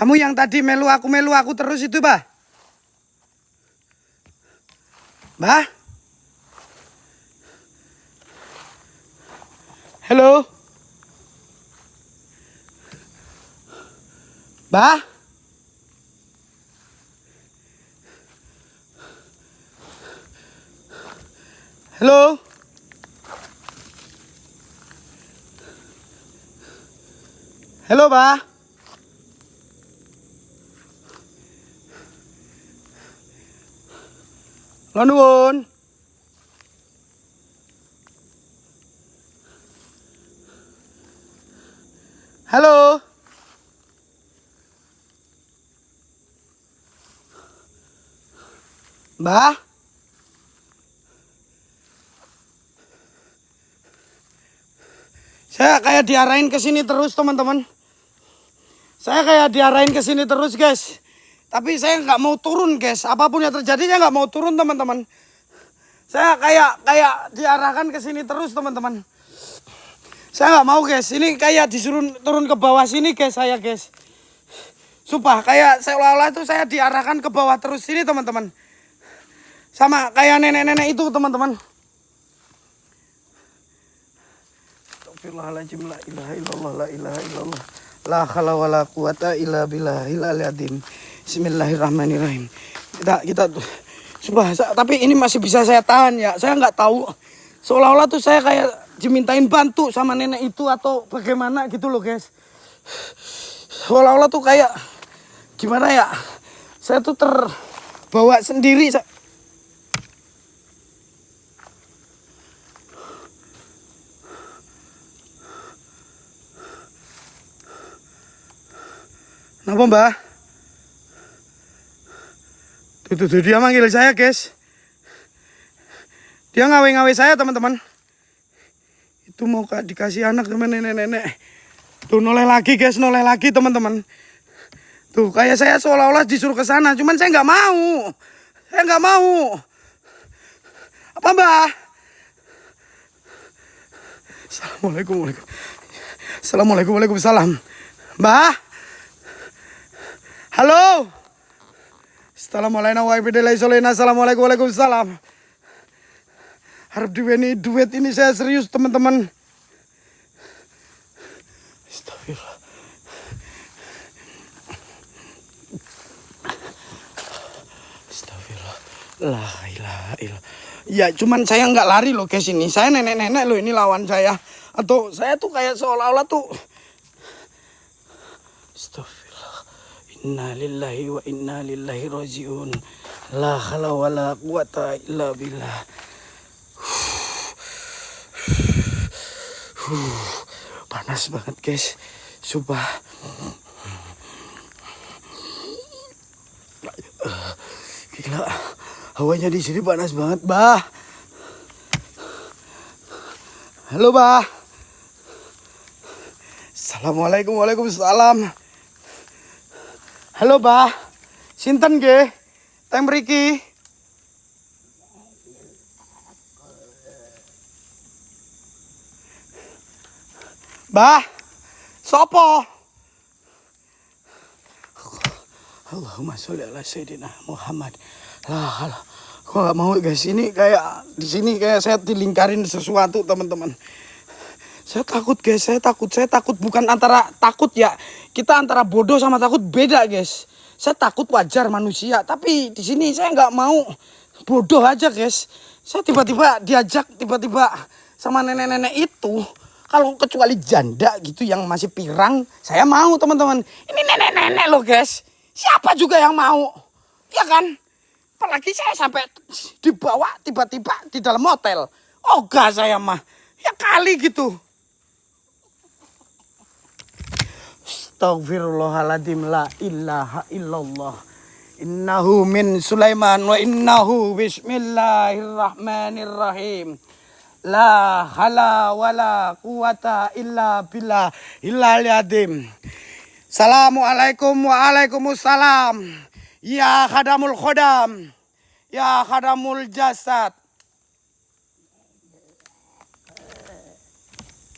Kamu yang tadi melu aku terus itu, Mbah? Mbah? Halo? Mbah? Halo? Halo, Mbah? Nuwun. Halo? Mbah? Saya kayak diarahin ke sini terus, teman-teman. Saya kayak diarahin ke sini terus, guys. Tapi saya nggak mau turun, guys. Apapun yang terjadi, saya nggak mau turun, teman-teman. Saya kayak diarahkan ke sini terus, teman-teman. Saya nggak mau, guys. Ini kayak disuruh turun ke bawah sini, guys. Saya, guys. Sumpah, kayak seolah-olah itu saya diarahkan ke bawah terus sini, teman-teman. Sama kayak nenek-nenek itu, teman-teman. Astagfirullahaladzim, la ilaha illallah, la ilaha illallah. La haula wala quwata illa billahil azim. Bismillahirrahmanirrahim. Kita sumpah, tapi ini masih bisa saya tahan ya. Saya nggak tahu. Seolah-olah tuh saya kayak dimintain bantu sama nenek itu atau bagaimana gitu loh, guys. Seolah-olah tuh kayak gimana ya? Saya tuh terbawa sendiri. Kenapa, Mbah? Tuh, dia manggil saya, guys. Dia ngawe-ngawe saya, teman-teman. Itu mau dikasih anak sama nenek-nenek. Tuh, noleh lagi, guys. Noleh lagi, teman-teman. Tuh, kayak saya seolah-olah disuruh ke sana. Cuman saya nggak mau. Saya nggak mau. Apa, Mbah? Assalamualaikum, waalaikumsalam. Mbah? Halo? Assalamualaikum, waalaikumsalam. Harap duet ini saya serius, teman-teman. Astagfirullah. Astagfirullah. La ilaha illallah. Ya, cuman saya nggak lari loh, guys, ini. Saya nenek-nenek loh, ini lawan saya. Atau saya tuh kayak seolah-olah tuh. Astagfirullah. Inna lillahi wa inna ilaihi rajiun. La haula wala quwata illa billah. Panas banget, guys. Sumpah. Gila. Hawanya di sini panas banget, Bah. Halo, Bah. Assalamualaikum, waalaikumsalam. Halo, Bah. Sinten nggih? Teng mriki. Bah. Sopo? Allahumma sholli ala sayyidina Muhammad. Lah, kok nggak mau, guys. Ini kayak di sini kayak saya dilingkarin sesuatu, teman-teman. Saya takut, guys. Saya takut. Bukan antara takut ya. Kita antara bodoh sama takut beda, guys. Saya takut wajar manusia, tapi di sini saya nggak mau. Bodoh aja guys. Saya tiba-tiba diajak tiba-tiba sama nenek-nenek itu. Kalau kecuali janda gitu yang masih pirang, saya mau teman-teman. Ini nenek-nenek loh guys. Siapa juga yang mau? Ya kan? Apalagi saya sampai dibawa tiba-tiba di dalam hotel. Ogah saya mah. Ya kali gitu. Astaghfirullahaladzim, la ilaha illallah. Innahu min Sulaiman wa innahu bismillahirrahmanirrahim. La hala wala quwata illa billah illal yadim. Assalamualaikum waalaikumsalam. Ya khadamul khodam. Ya khadamul jasad.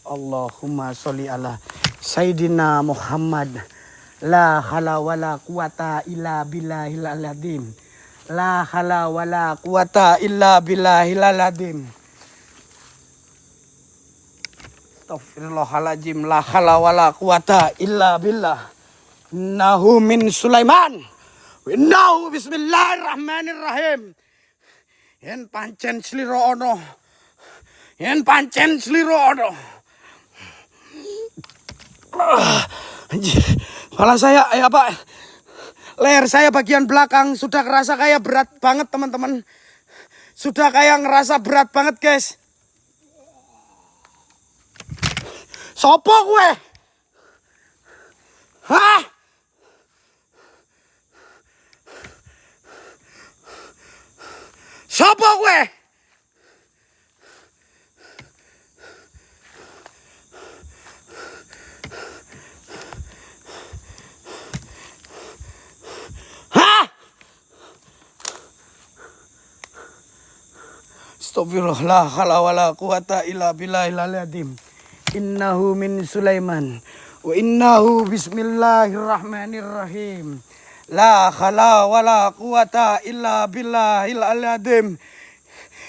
Allahumma sholli ala Sayyidina Muhammad. La hala wala quwata illa billahil azim. La hala wala quwata illa billahil azim. Astaghfirullahaladzim. La hala wala quwata illa billah. Innahu min Sulaiman. Innahu bismillahirrahmanirrahim. Yen pancen sliro ono. Yen pancen sliro ono. Kepala saya, leher saya bagian belakang sudah kerasa kayak berat banget teman-teman. Sudah kayak ngerasa berat banget guys. Sopo gue? Hah? Sopo gue? Hah? Astagfirullah, la haula wala quwata illa billahil azim. Innahu min Sulaiman wa innahu bismillahirrahmanirrahim. La haula wala quwata illa billahil azim.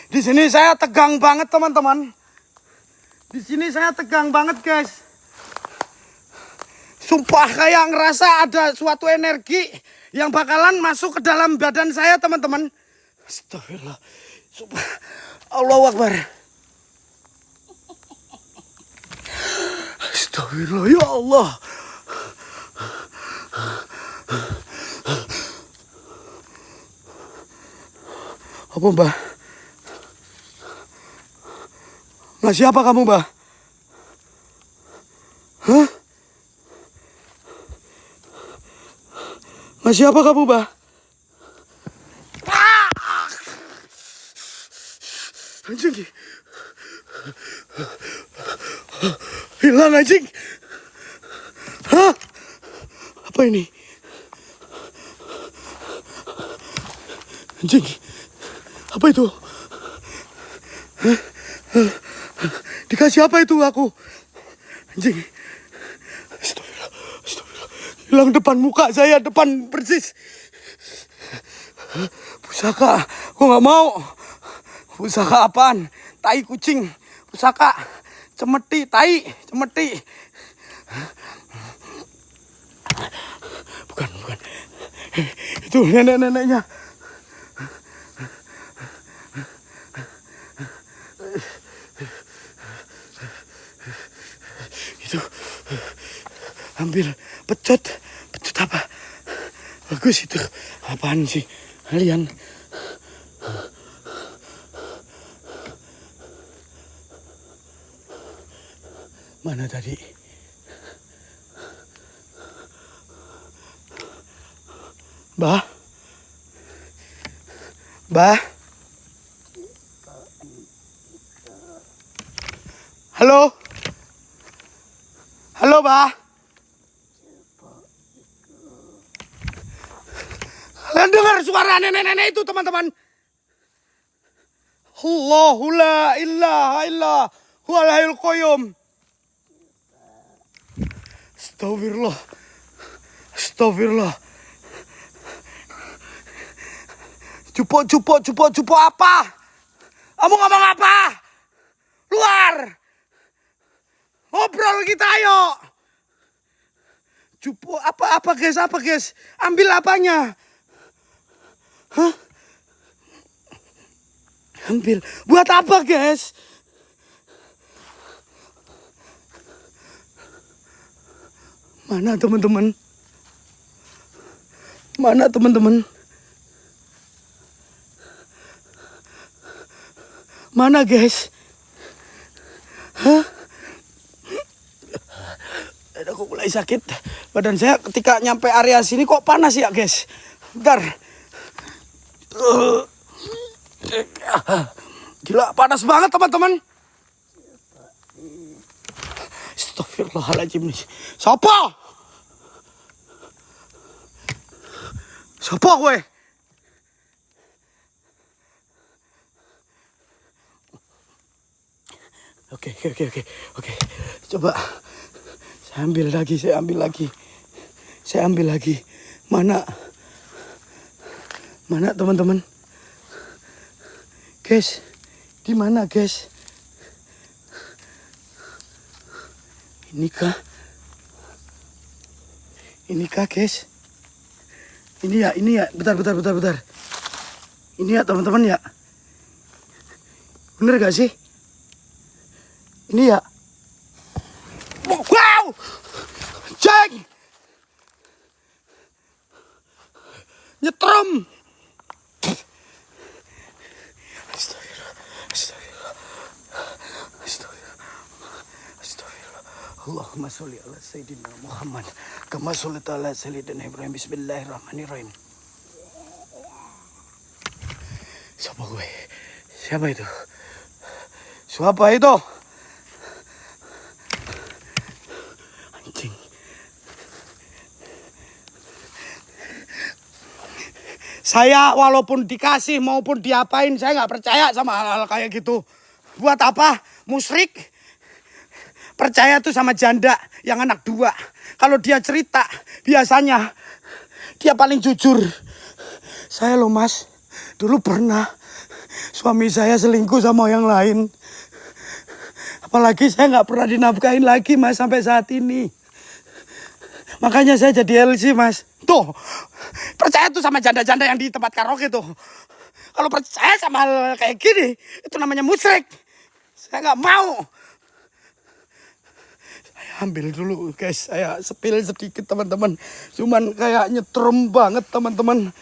Di sini saya tegang banget teman-teman. Di sini saya tegang banget guys. Sumpah kayak ngerasa ada suatu energi yang bakalan masuk ke dalam badan saya teman-teman. Astagfirullah. Sumpah. Allahu Akbar. Astagfirullah ya Allah. Apa mbah? Masih apa kamu mbah? Hah? Masih apa kamu mbah? Anjing. Hilang anjing. Hah? Apa ini? Anjing. Apa itu? Hah? Dikasih apa itu aku? Anjing. Astagfirullah. Astagfirullah. Hilang depan muka saya, depan persis. Pusaka. Aku gak mau. Pusaka apaan? Tai kucing. Pusaka. Cemeti, tai, cemeti. Bukan. Itu nenek-neneknya. Itu. Ambil pecut apa? Bagus itu. Apaan sih? Kalian. Mana tadi? Bah? Halo? Halo, Bah? Kalian dengar suara nenek-nenek itu, teman-teman? Allahu la ilaha illa huwal hayyul qayyum. Astagfirullah. Cupo apa? Kamu ngomong apa? Luar. Ngobrol kita ayo. Cupo apa guys? Ambil apanya? Hah? Ambil. Buat apa, guys? Mana teman-teman? Mana teman-teman? Mana, guys? Hah? Aku mulai sakit. Badan saya ketika nyampe area sini kok panas ya, guys. Bentar. Gila, panas banget, teman-teman. Astagfirullahaladzim. Siapa? Siapa gue? Oke. Coba saya ambil lagi. Mana teman-teman? Guys, di mana, guys? Inikah, guys? Ini ya. Bentar. Ini ya, teman-teman ya. Bener gak sih? Ini ya. Wow! Ceng! Nyetrum! Astagfirullah. Allahumma sholli ala Sayyidina Muhammad kama shollaita ala Sayyidina Ibrahim. Bismillahirrahmanirrahim. Siapa gue? Siapa itu? Anjing. Saya walaupun dikasih maupun diapain, saya nggak percaya sama hal-hal kayak gitu. Buat apa? Musyrik. Percaya tuh sama janda yang anak 2. Kalau dia cerita, biasanya dia paling jujur. Saya loh, Mas, dulu pernah suami saya selingkuh sama yang lain. Apalagi saya nggak pernah dinafkahin lagi, Mas, sampai saat ini. Makanya saya jadi LC, Mas. Tuh, percaya tuh sama janda-janda yang di tempat karaoke tuh. Kalau percaya sama hal kayak gini, itu namanya musyrik. Saya nggak mau. Saya ambil dulu, guys. Saya spill sedikit, teman-teman. Cuman kayak nyetrum banget, teman-teman.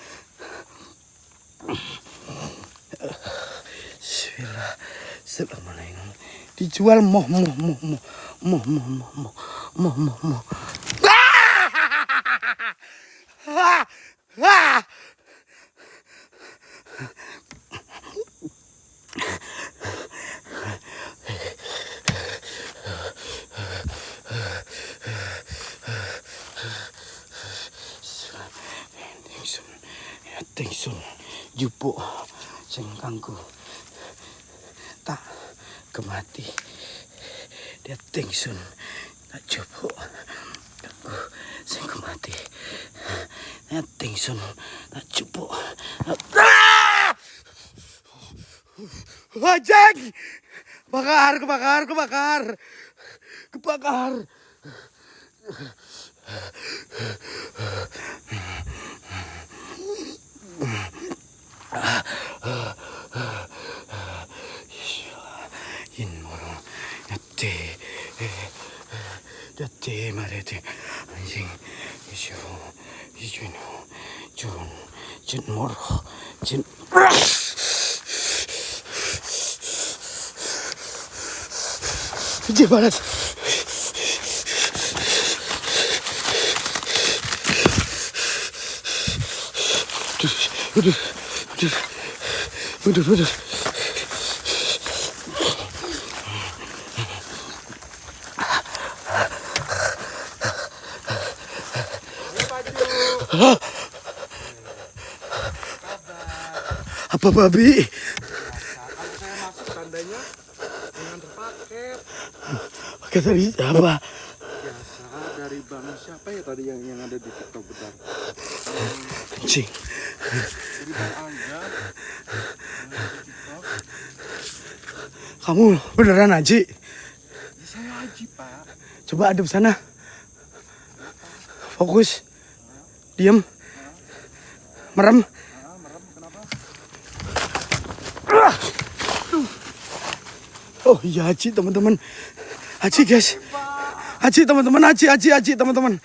Bismillahirrahmanirrahim. Dijual moh. Tingsun jupo sing kanggo tak kemati. Dia tingsun tak jupo kanggo sing kemati. Dia tingsun tak jupo. Wajeng! Kebakar. Yate marete anjing ijuno jun morho jin banget. Udah. Apa babi? Kan saya masuk tandanya dengan paket. Paket dari apa? Biasa dari bank siapa ya tadi yang ada di TikTok bentar. Anjing. Dari bank Angga. Kamu beneran Haji? Ya, saya Haji, Pak. Coba adep sana. Fokus. Diam. Merem. Merem kenapa? Oh iya Haji teman-teman. Haji guys. Haji teman-teman, Haji teman-teman.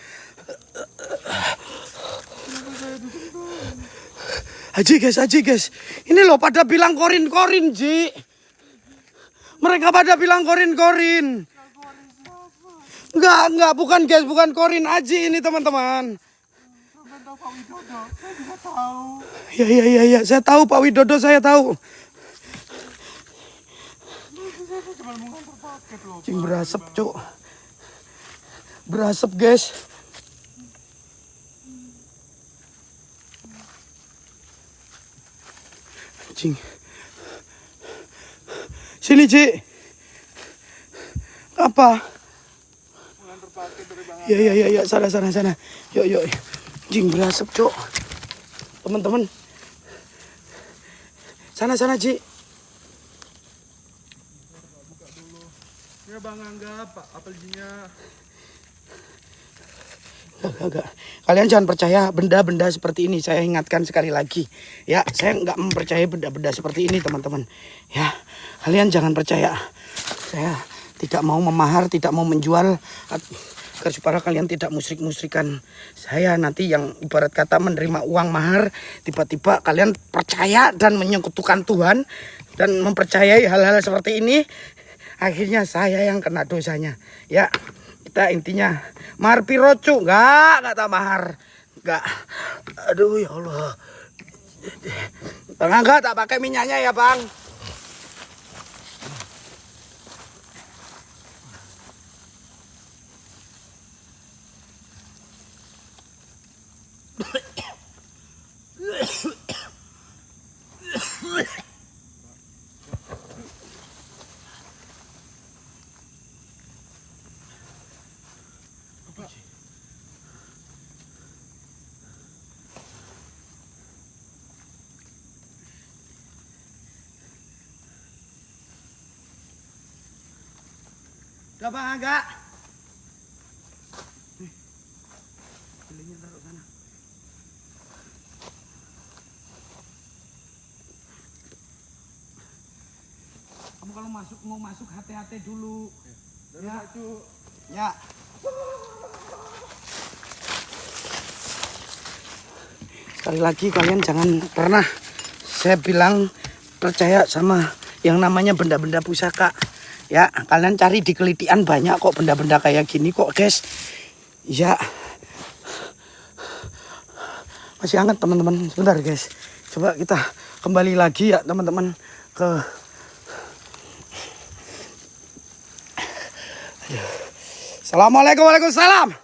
Haji guys. Ini loh pada bilang korin-korin, Ji. Mereka pada bilang korin-korin. Enggak, bukan guys, bukan korin Haji ini teman-teman. Ya, saya tahu Pak Widodo, saya tahu. Cing berasap, Cuk. Berasap, guys. Cing. Sini, Ci. Apa? Ya, sana. Yuk. Cing berasap, Cuk. Teman-teman. Sana, Ci. Ya Bang Angga, Pak apeljinya. Enggak. Kalian jangan percaya benda-benda seperti ini. Saya ingatkan sekali lagi. Ya, saya nggak mempercayai benda-benda seperti ini, teman-teman. Ya, kalian jangan percaya. Saya tidak mau memahar, tidak mau menjual. Agar supaya kalian tidak musrik-musrikan saya nanti yang ibarat kata menerima uang mahar. Tiba-tiba kalian percaya dan menyekutukan Tuhan. Dan mempercayai hal-hal seperti ini. Akhirnya saya yang kena dosanya. Ya. Kita intinya mahar piro cu? Enggak tak mahar. Enggak. Aduh ya Allah. Bang Angga tak pakai minyaknya ya Bang. Udah Bang Angga. Pilihnya taruh sana. Kamu kalau mau masuk hati-hati dulu. Ya. Ya. Sekali lagi kalian jangan pernah saya bilang percaya sama yang namanya benda-benda pusaka. Ya, kalian cari di kelitian banyak kok benda-benda kayak gini kok, guys. Ya. Masih hangat, teman-teman. Sebentar, guys. Coba kita kembali lagi ya, teman-teman, ke Assalamualaikum, waalaikumsalam.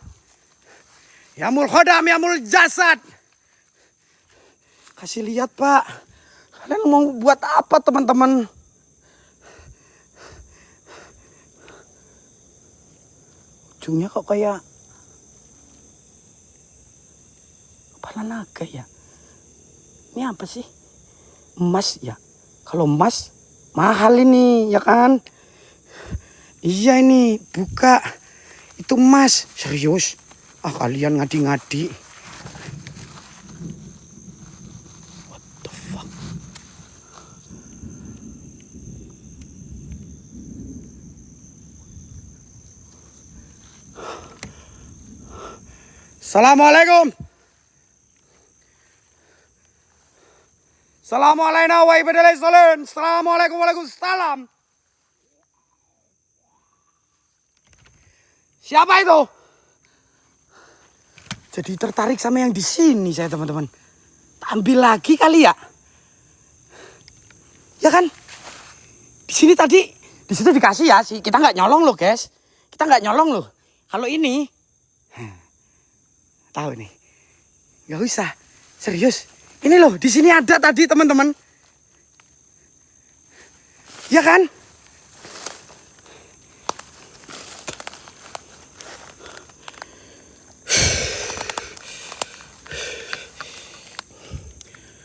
Ya mul khodam, ya mul jasad. Kasih lihat, Pak. Kalian mau buat apa, teman-teman? Ujungnya kok kayak kepala naga ya. Ini apa sih? Emas ya. Kalau emas mahal ini ya kan. Iya ini buka. Itu emas. Serius. Ah kalian ngadi-ngadi. What the fuck. Assalamualaikum. Assalamualaikum wa ibadillah. Assalamualaikum waalaikumsalam. Siapa itu? Jadi tertarik sama yang di sini saya teman-teman. Ambil lagi kali ya. Ya kan? Di sini tadi, di situ dikasih ya sih. Kita nggak nyolong loh guys. Kita nggak nyolong loh. Kalau ini, tahu nih, nggak usah. Serius. Ini loh, di sini ada tadi teman-teman. Ya kan?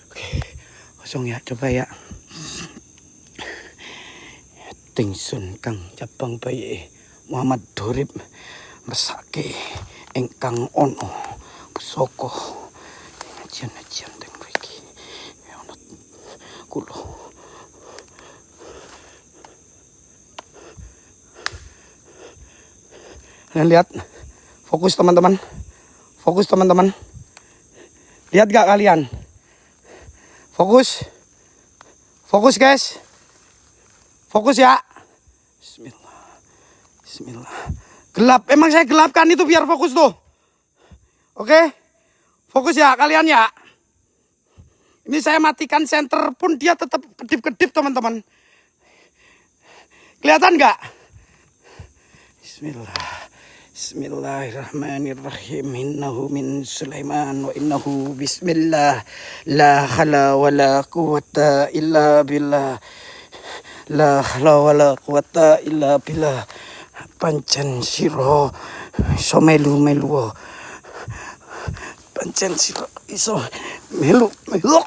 Oke, kosong ya, coba ya. Tingsun kang cabang bayi Muhammad Dorib mesake engkang ono pusaka najian-najian teng mriki ana kula Kalian lihat, fokus teman-teman, fokus teman-teman. Lihat gak kalian? Fokus, fokus guys, fokus ya. Bismillah, Bismillah. Gelap, emang saya gelapkan itu biar fokus tuh. Oke, fokus ya kalian ya. Ini saya matikan senter pun dia tetap kedip-kedip teman-teman. Kelihatan nggak? Bismillah. Bismillahirrahmanirrahim. Innahu min Sulaiman wa innahu bismillah. La hala wa la quwata illa billah. La hala wa la quwata illa billah. Pancen siro iso melu-melu. Pancen siro iso melu-melu.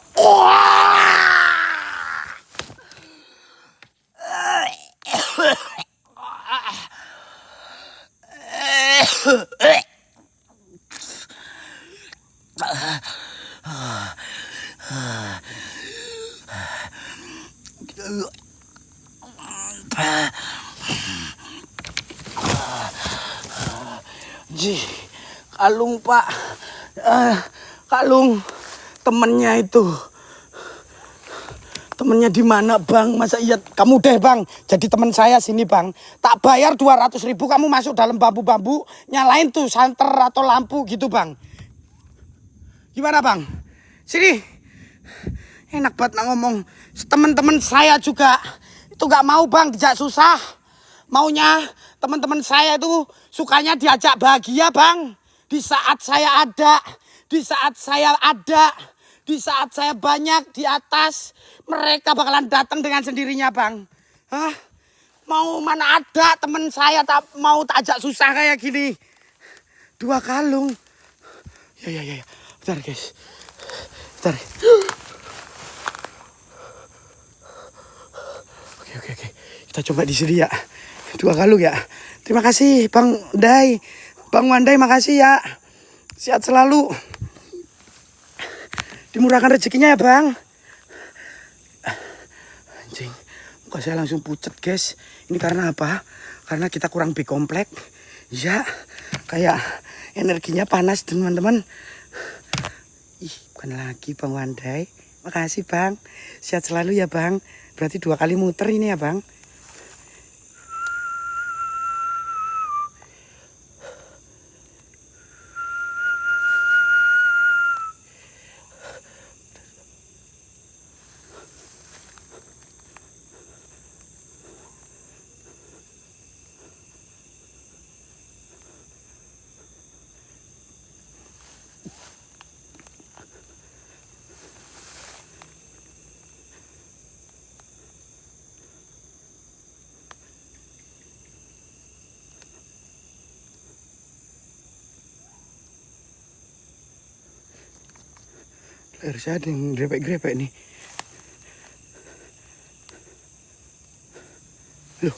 Ji, kalung Pak, kalung temennya itu, temennya di mana Bang? Masa iya kamu deh Bang, jadi teman saya sini Bang. Tak bayar 200.000 kamu masuk dalam bambu-bambu, nyalain tuh santer atau lampu gitu Bang. Gimana Bang? Sini, enak banget ngomong. Teman-teman saya juga itu gak mau Bang, dijak susah. Maunya teman-teman saya itu sukanya diajak bahagia Bang. Di saat saya ada, di saat saya ada, di saat saya banyak di atas, mereka bakalan datang dengan sendirinya Bang. Hah? Mau mana ada teman saya tak mau tak ajak susah kayak gini. 2 kalung. Ya. Bentar guys. Bentar. Oke. Kita coba di sini ya. 2 kalung ya. Terima kasih Bang Dai. Bang Wandai makasih ya. Sehat selalu. Dimurahkan rezekinya ya Bang. Anjing. Muka saya langsung pucet guys. Ini karena apa? Karena kita kurang B komplek. Ya. Kayak energinya panas teman-teman. Ih bukan lagi Bang Wandai. Makasih Bang. Sehat selalu ya Bang. Berarti 2 kali muter ini ya Bang. Harusnya ada yang grepek-grepek nih. Loh.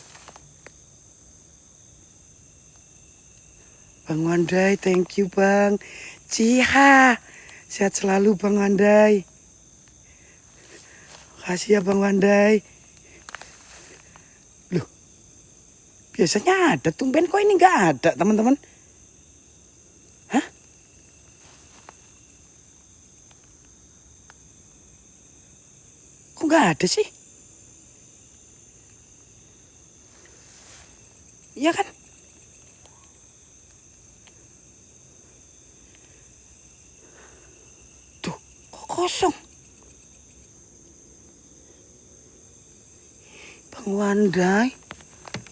Bang Wandai, thank you Bang. Ciha. Sehat selalu Bang Wandai. Makasih ya Bang Wandai. Loh. Biasanya ada, tumben kok ini nggak ada teman-teman. Hah? Kok nggak ada sih? Iya kan? Tuh, kok kosong? Bang Wandai.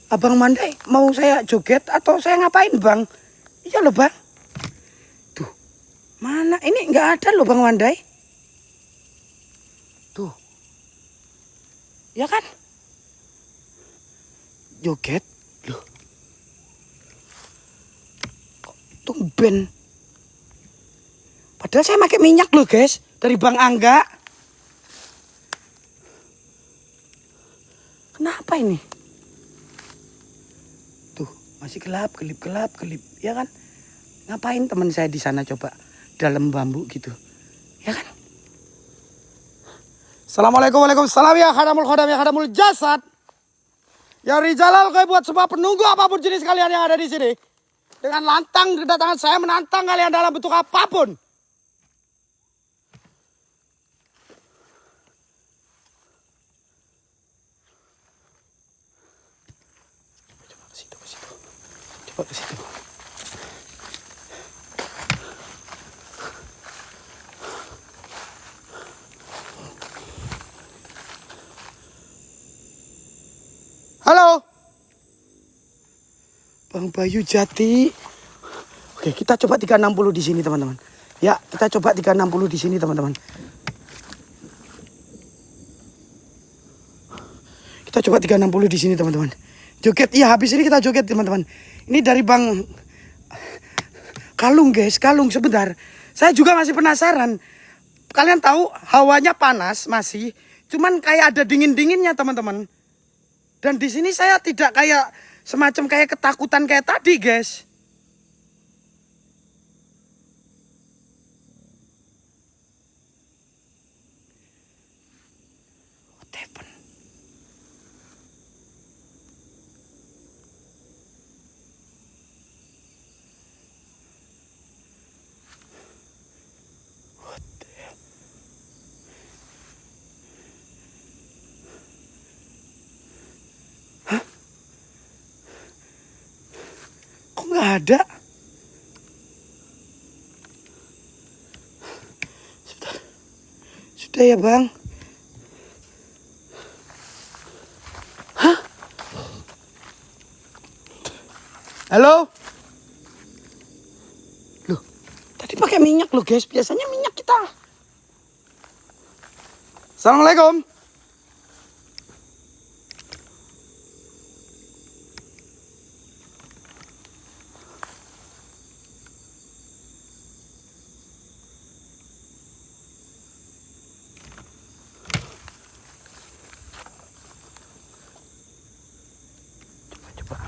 Abang Wandai, mau saya joget atau saya ngapain Bang? Iya loh Bang. Tuh, mana? Ini nggak ada loh Bang Wandai. Tuh. Ya kan? Joget. Loh. Kok tumben. Padahal saya pakai minyak loh guys. Dari Bang Angga. Kenapa ini? Tuh, masih gelap, kelip. Ya kan? Ngapain teman saya di sana coba? Dalam bambu gitu. Ya kan? Assalamualaikum, waalaikumsalam ya khadamul khodam ya khadamul jasad. Ya rijalal kayak buat semua penunggu apapun jenis kalian yang ada di sini. Dengan lantang kedatangan saya menantang kalian dalam bentuk apapun. Coba ke situ. Coba ke situ. Halo. Bang Bayu Jati. Oke, kita coba 360 di sini, teman-teman. Ya, kita coba 360 di sini, teman-teman. Kita coba 360 di sini, teman-teman. Joget, iya habis ini kita joget, teman-teman. Ini dari Bang Kalung, guys. Kalung, sebentar. Saya juga masih penasaran. Kalian tahu hawanya panas masih. Cuman kayak ada dingin-dinginnya, teman-teman. Dan di sini saya tidak kayak semacam kayak ketakutan kayak tadi, guys. What happened? What the hell? Hah? Kok nggak ada? Sudah ya, Bang. Hah? Halo? Loh, tadi pakai minyak loh, guys. Biasanya minyak kita. Assalamualaikum. Coba.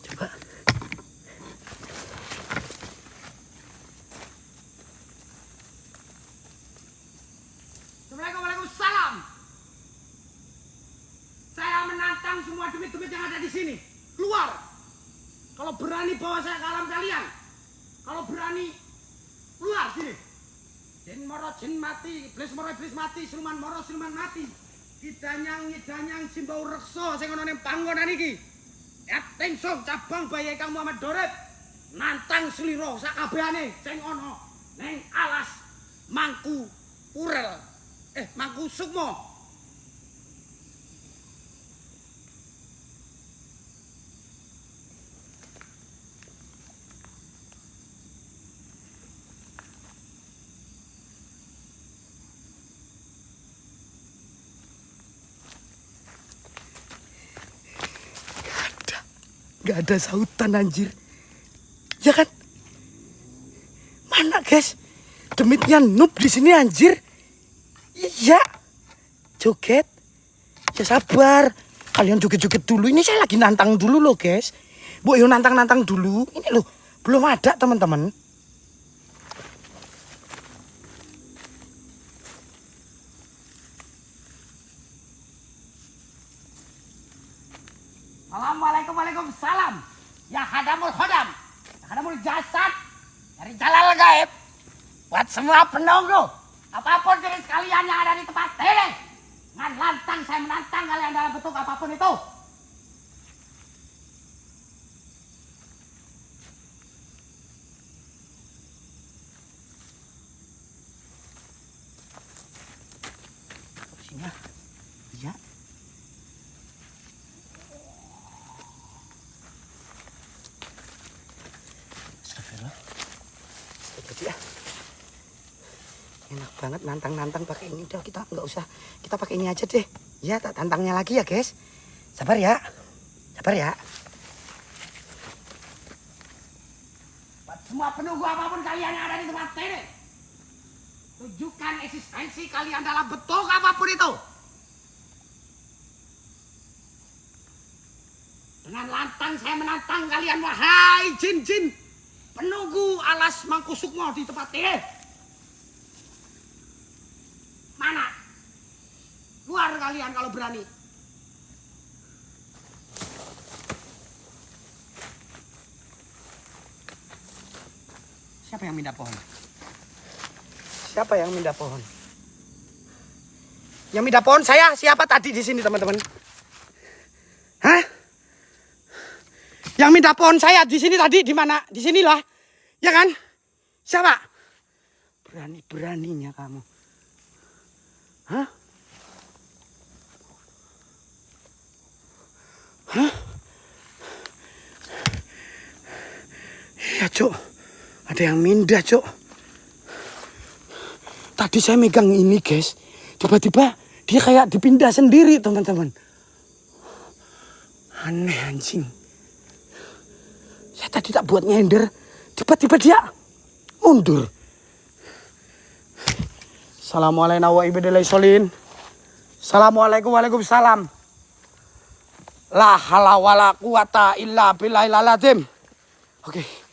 Coba. Assalamualaikum, waalaikumsalam. Saya menantang semua demit-demit yang ada di sini. Keluar. Kalau berani bawa saya ke alam kalian. Kalau berani keluar sini. Jin moro jin mati, iblis moro iblis mati, siluman moro siluman mati. Idanyang simbau reksa sing ana ning panggonan iki. Etingsung cabang bayi Kang Muhammad Dorep nantang sliro sakabehane sing ana ning alas Mangku Purel. Mangku Sukmo. Gak ada sautan, anjir. Ya kan? Mana, guys? Demitnya noob di sini, anjir. Iya. Joget. Ya sabar. Kalian joget-joget dulu. Ini saya lagi nantang dulu loh, guys. Bu, yuk nantang-nantang dulu. Ini loh, belum ada, teman-teman. Assalamualaikum, waalaikumsalam. Ya hadamul hodam, ya hadamul jasad, dari jalal gaib. Buat semua penunggu, apapun jenis kalian yang ada di tempat ini, dengan lantang saya menantang kalian dalam bentuk apapun itu. Sini, ya. Ya. Enak banget nantang-nantang pakai ini. Udah kita nggak usah, kita pakai ini aja deh. Ya, tak tantangnya lagi ya, guys. Sabar ya. Sabar ya. Buat semua penunggu apapun kalian yang ada di tempat ini, tunjukkan eksistensi kalian dalam bentuk apapun itu. Dengan lantang saya menantang kalian, wahai jin-jin penunggu alas Mangku Sukmo di tempat ini. Mana? Keluar kalian kalau berani. Siapa yang mindah pohon? Siapa yang mindah pohon? Yang mindah pohon saya. Siapa tadi di sini teman-teman? Hah? Yang mindah pohon saya di sini tadi di mana? Di sinilah. Ya kan? Siapa? Berani-beraninya kamu. Hah? Hah? Ya, Cok. Ada yang mindah, Cok. Tadi saya megang ini, guys. Tiba-tiba dia kayak dipindah sendiri, teman-teman. Aneh, anjing. Saya tadi tak buat nyender. Tiba-tiba dia mundur. Assalamualaikum warahmatullahi wabarakatuh. Assalamualaikum waalaikumsalam. La hawla wala quwata illa billahil azim. Oke.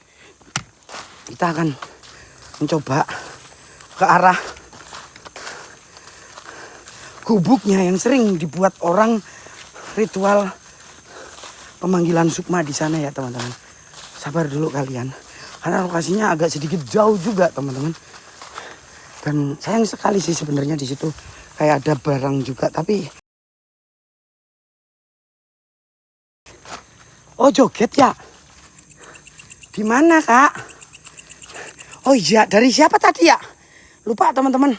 Kita akan mencoba ke arah gubuknya yang sering dibuat orang ritual pemanggilan sukma di sana ya teman-teman. Sabar dulu kalian. Karena lokasinya agak sedikit jauh juga teman-teman. Dan sayang sekali sih sebenarnya di situ kayak ada barang juga tapi oh joget ya? Di mana kak? Oh iya dari siapa tadi ya? Lupa teman-teman.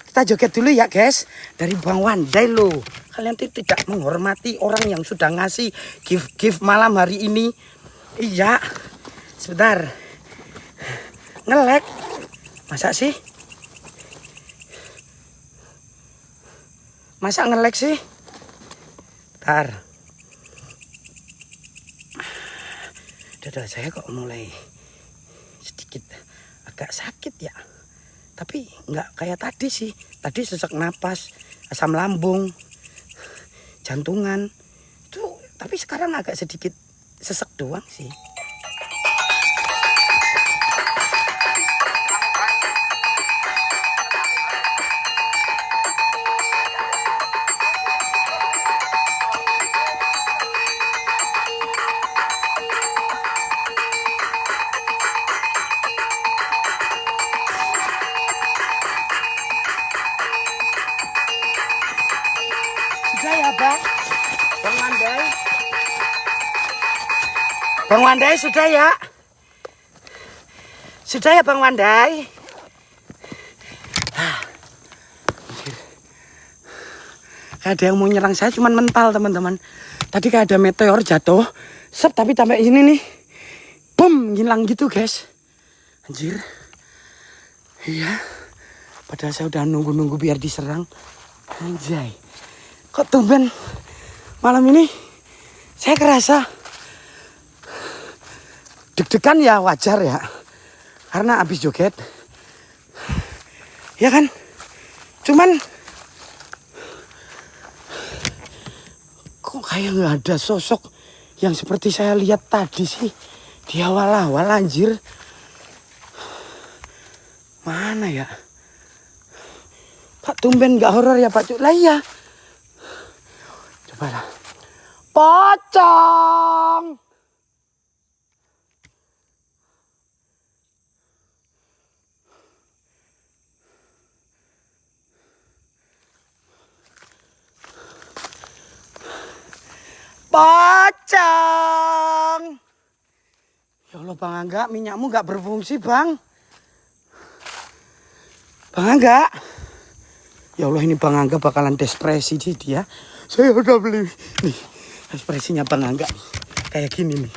Kita joget dulu ya guys. Dari Bang Wandai loh. Kalian tidak menghormati orang yang sudah ngasih gift malam hari ini. Iya. Sebentar. Nge-lag. Masa sih? Masa nge-lag sih? Bentar. Dada saya kok mulai sedikit agak sakit ya. Tapi nggak kayak tadi sih. Tadi sesak napas, asam lambung, jantungan. Itu tapi sekarang agak sedikit sesek doang sih. Sudah ya Bang? Bang Wandai? Bang Wandai sudah ya? Sudah ya Bang Wandai? Kayak ada yang mau nyerang saya cuman mental teman-teman. Tadi kayak ada meteor jatuh. Sep tapi sampai ini nih. Bum hilang gitu guys. Anjir. Iya. Padahal saya udah nunggu-nunggu biar diserang. Anjay. Kok tumben malam ini saya kerasa deg-degan ya wajar ya. Karena habis joget. Ya kan? Cuman kok kayak gak ada sosok yang seperti saya lihat tadi sih. Di awal-awal anjir. Mana ya? Pak tumben gak horor ya Pak Cuk? Lah iya. Coba lah. Pocong. Pocong. Ya Allah Bang Angga, minyakmu gak berfungsi Bang. Bang Angga. Ya Allah ini Bang Angga bakalan depresi dia. Saya udah beli nih ekspresinya Bang Angga kayak gini nih.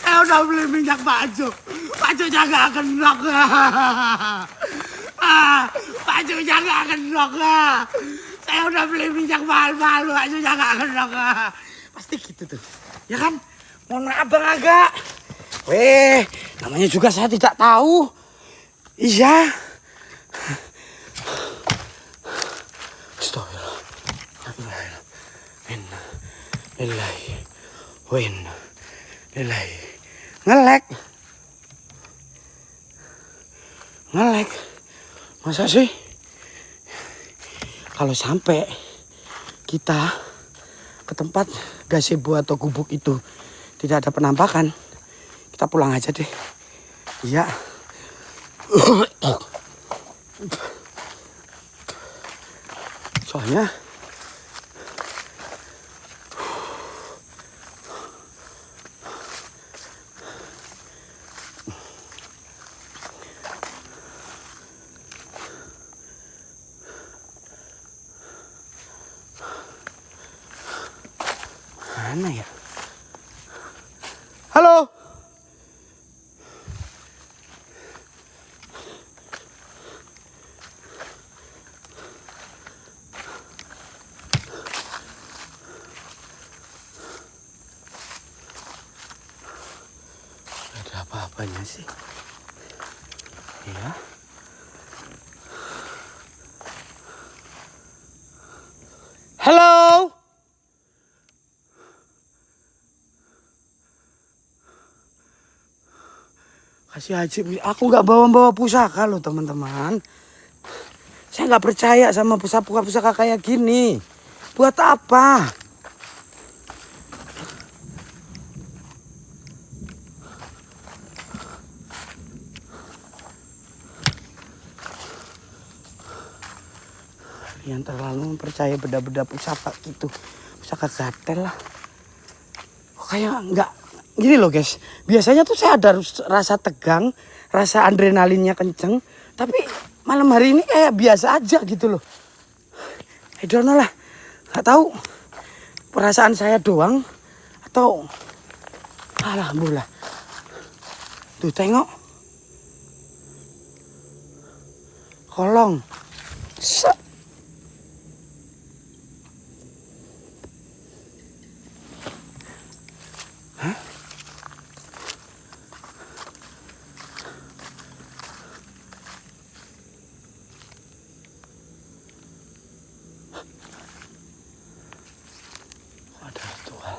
Saya udah beli minyak baju. Bajunya gak akan knock. Bajunya gak akan knock. Saya udah beli minyak mahal-mahal. Bajunya gak akan knock. Pasti gitu tuh. Ya kan? Mohon maaf Bang Angga. Weh, namanya juga saya tidak tahu. Iya. Ngelek. Masa sih? Kalau sampai kita ke tempat gazebo atau gubuk itu tidak ada penampakan, kita pulang aja deh. Iya. Soalnya mana ya? Halo. Ada apa-apanya sih? Ya. Halo. Kasih Haji, aku nggak bawa pusaka loh teman-teman. Saya nggak percaya sama pusaka kayak gini. Buat apa? Yang terlalu mempercaya benda-benda pusaka gitu. Pusaka gatel lah. Kayak nggak gini loh guys. Biasanya tuh saya ada rasa tegang, rasa adrenalinnya kenceng. Tapi malam hari ini kayak biasa aja gitu loh. I don't know lah. Gak tahu perasaan saya doang atau alhamdulillah. Tuh tengok. Kolong. Set. Hah? Ada ritual.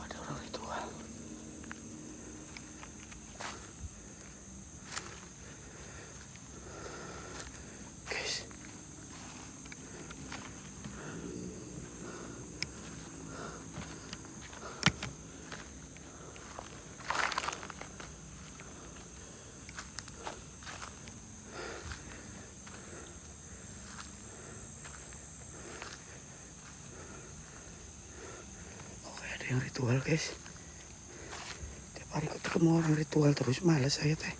Ada orang ritual. Guys. Yang ritual guys. Tiap hari ketemu orang ritual terus, malas saya teh.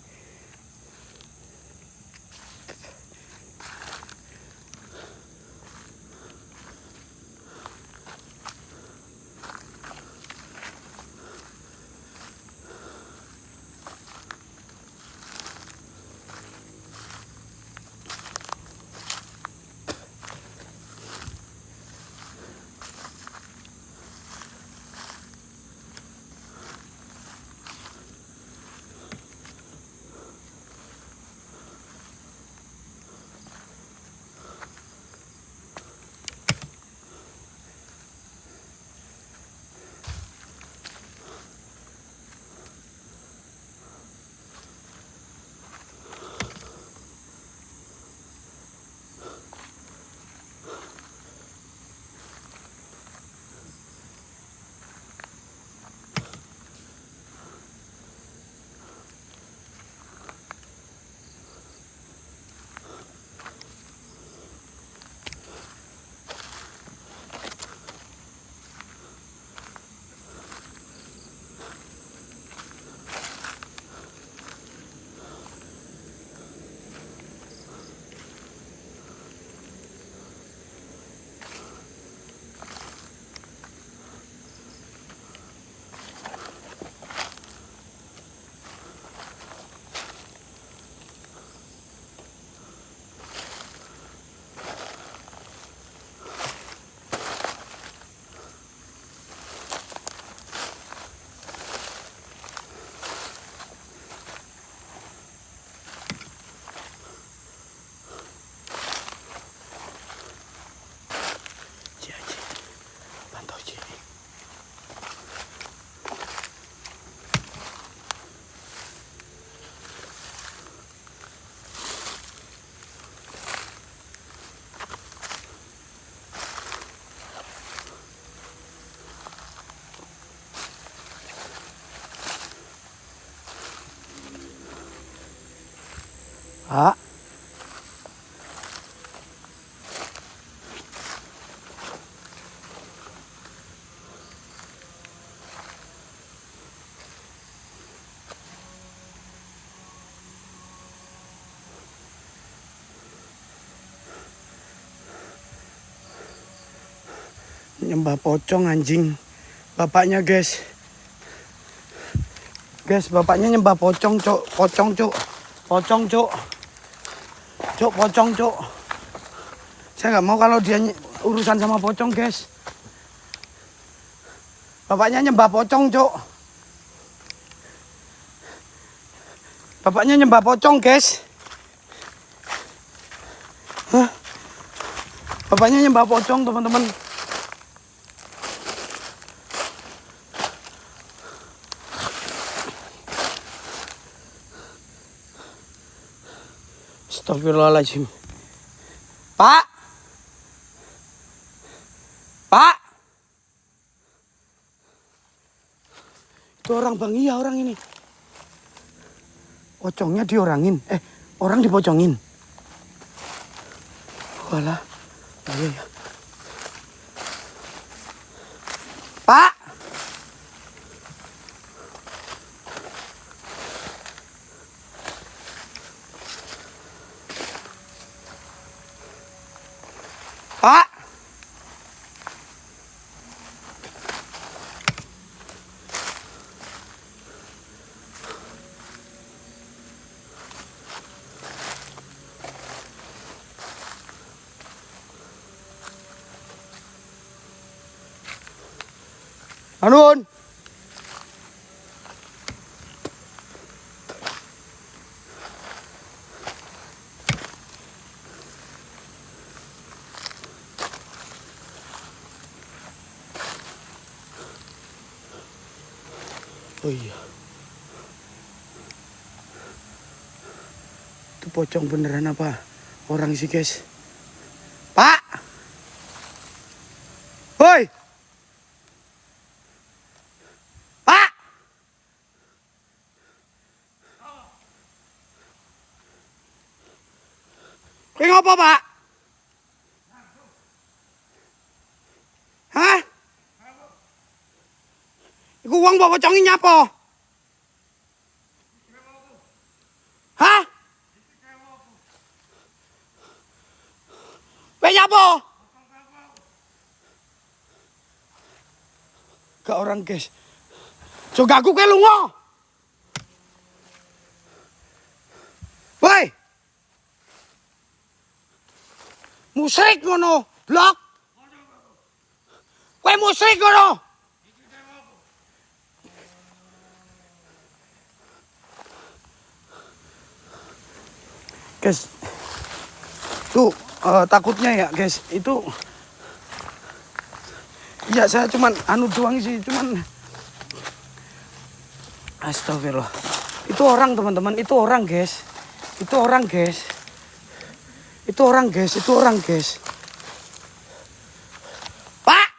Pak. Nyembah pocong anjing. Bapaknya guys. Guys, bapaknya nyembah pocong, Cuk. Pocong, Cuk. Pocong, Cuk. Cuk, pocong, Cuk. Saya nggak mau kalau dia urusan sama pocong, guys. Bapaknya nyembah pocong, Cuk. Bapaknya nyembah pocong, guys. Hah? Bapaknya nyembah pocong, teman-teman. Astagfirullahaladzim. Pak. Pak. Itu orang Bang, iya orang ini. Pocongnya diorangin. Orang dipocongin. Walah. Iya. Pak. Pak. Anun. Oh iya. Itu pocong beneran apa? Orang sih, guys. Pak. Woi. Pak. Kowe ngopo, Pak? Hah? Iku wong mbok pocongi nyapa? Hah? Kowe nyapa? Gak orang, guys. Juga aku kowe lunga. Woi. Musrik ngono, blok. Kowe musrik ngono. Guys. Tuh, takutnya ya, guys. Itu ya saya cuman anu doang sih, cuman astagfirullah. Itu orang, teman-teman, itu orang, guys. Itu orang, guys. Itu orang, guys. Itu orang, guys. Pak.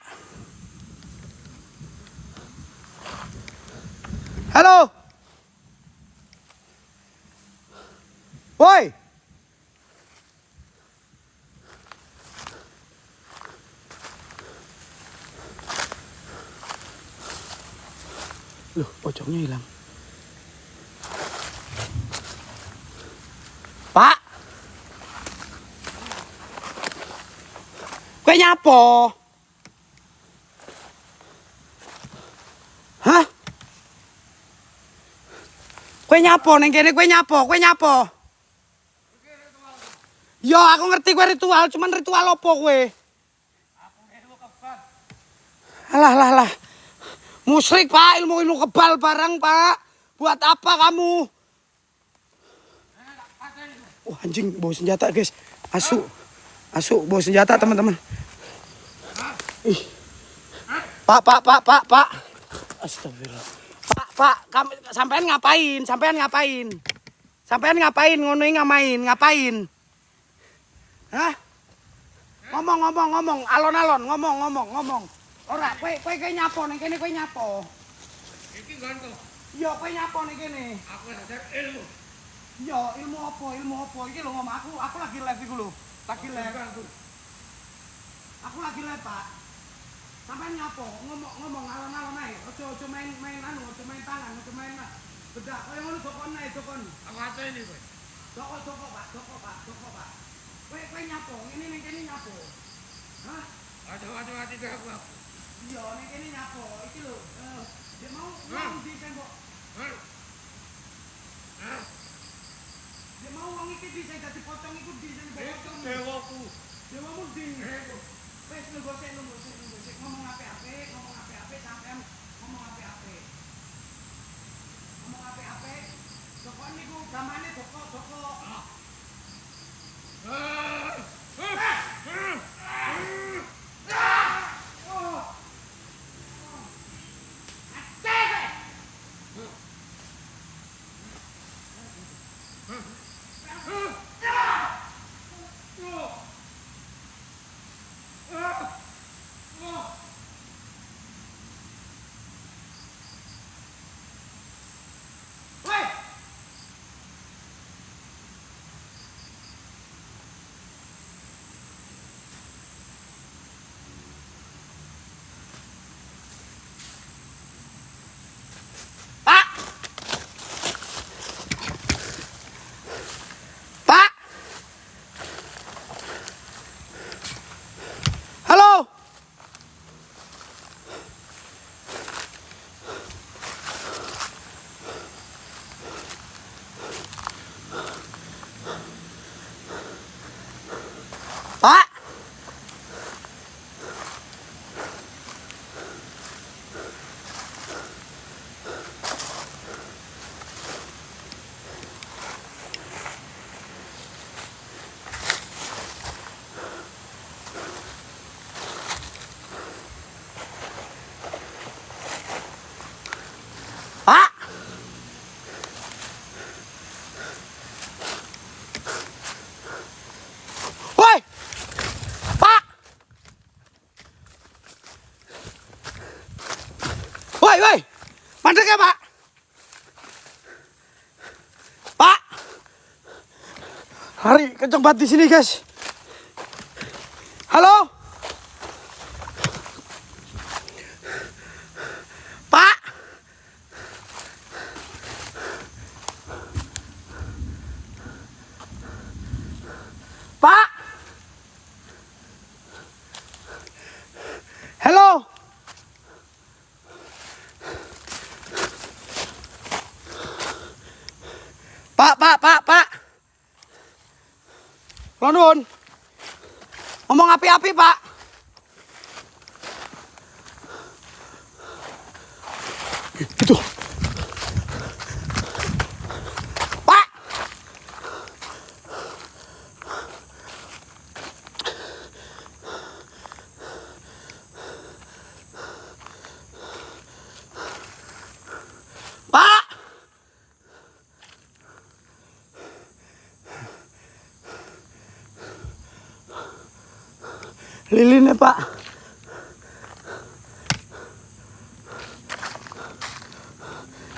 Halo. Woi. Loh, pocongnya hilang. Pak. Kowe nyapo? Hah? Kowe nyapo ning kene, kowe nyapo? Kowe nyapo? Yo, aku ngerti kowe ritual, cuman ritual opo kowe? Alah. Musyrik, Pak, ilmu kebal barang, Pak. Buat apa kamu? Oh, anjing, bawa senjata, guys. Asuk, bawa senjata, teman-teman. Ih. Pak. Astagfirullah. Pak, sampean ngapain? Sampean ngapain? Ngono ngapain? Hah? Ngomong, alon-alon, ngomong. Ora, kowe nyapo ning kene, kowe nyapo. Iki nggonku. Iya, kowe nyapo ning kene. Aku ngajar ilmu. Iya, ilmu apa? Iki lho ngomong aku lagi live iku lho. Lagi live. Aku lagi live, Pak. Sampeyan nyopo? Ngomong alon-alon ae. Ojo main ojo main tangan, ojo main bedak. Kaya ngono dokon ae, dokon. Aku ate ini kowe. Doko, Pak. Kowe nyapo? Ini ning kene nyapo. Hah? Aduh, ati aku. Iya, ning kene nyapo. Iki lho. Dia mau di tembok. Dia mau wong iki di sing dadi pocong iku di sing pocong. Dewamu di. Wes nunggu sik. Ngomong apik-apik sampean ngomong apik-apik. Doko niku gamane doko. Pak. Halo. Pak. Pak. Woi. Pak. Woi. Mandek ya, Pak? Pak. Hari kenceng banget di sini, guys. Halo. Pak. Pak. Halo. Pak. London. Ngomong api-api, Pak. Itu. Pak. Pak. Lilinnya, Pak.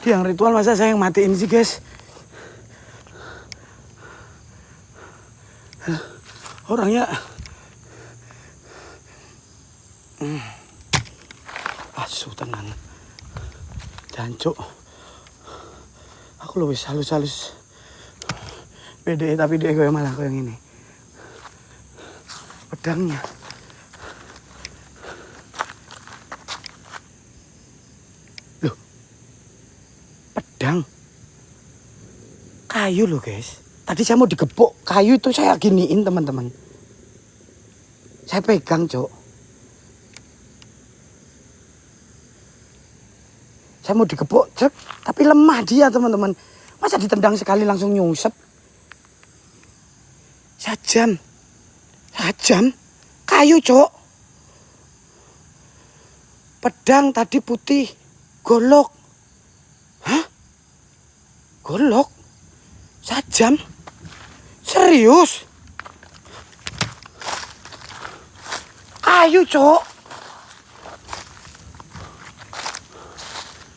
Yang ritual masa saya yang matiin sih, guys. Orangnya asu tenan. Jancuk. Aku lu wis halus-halus. Beda tapi dia gue malah kayak yang ini. Pedangnya. Loh. Pedang. Kayu loh, guys. Tadi saya mau digepuk kayu itu saya giniin, teman-teman. Saya pegang, Cok. Saya mau digepuk, cek, tapi lemah dia, teman-teman. Masa ditendang sekali langsung nyungsep? Sajam. Kayu, Cok. Pedang tadi putih. Golok. Hah? Golok? Sajam? Serius? Kayu, Cok.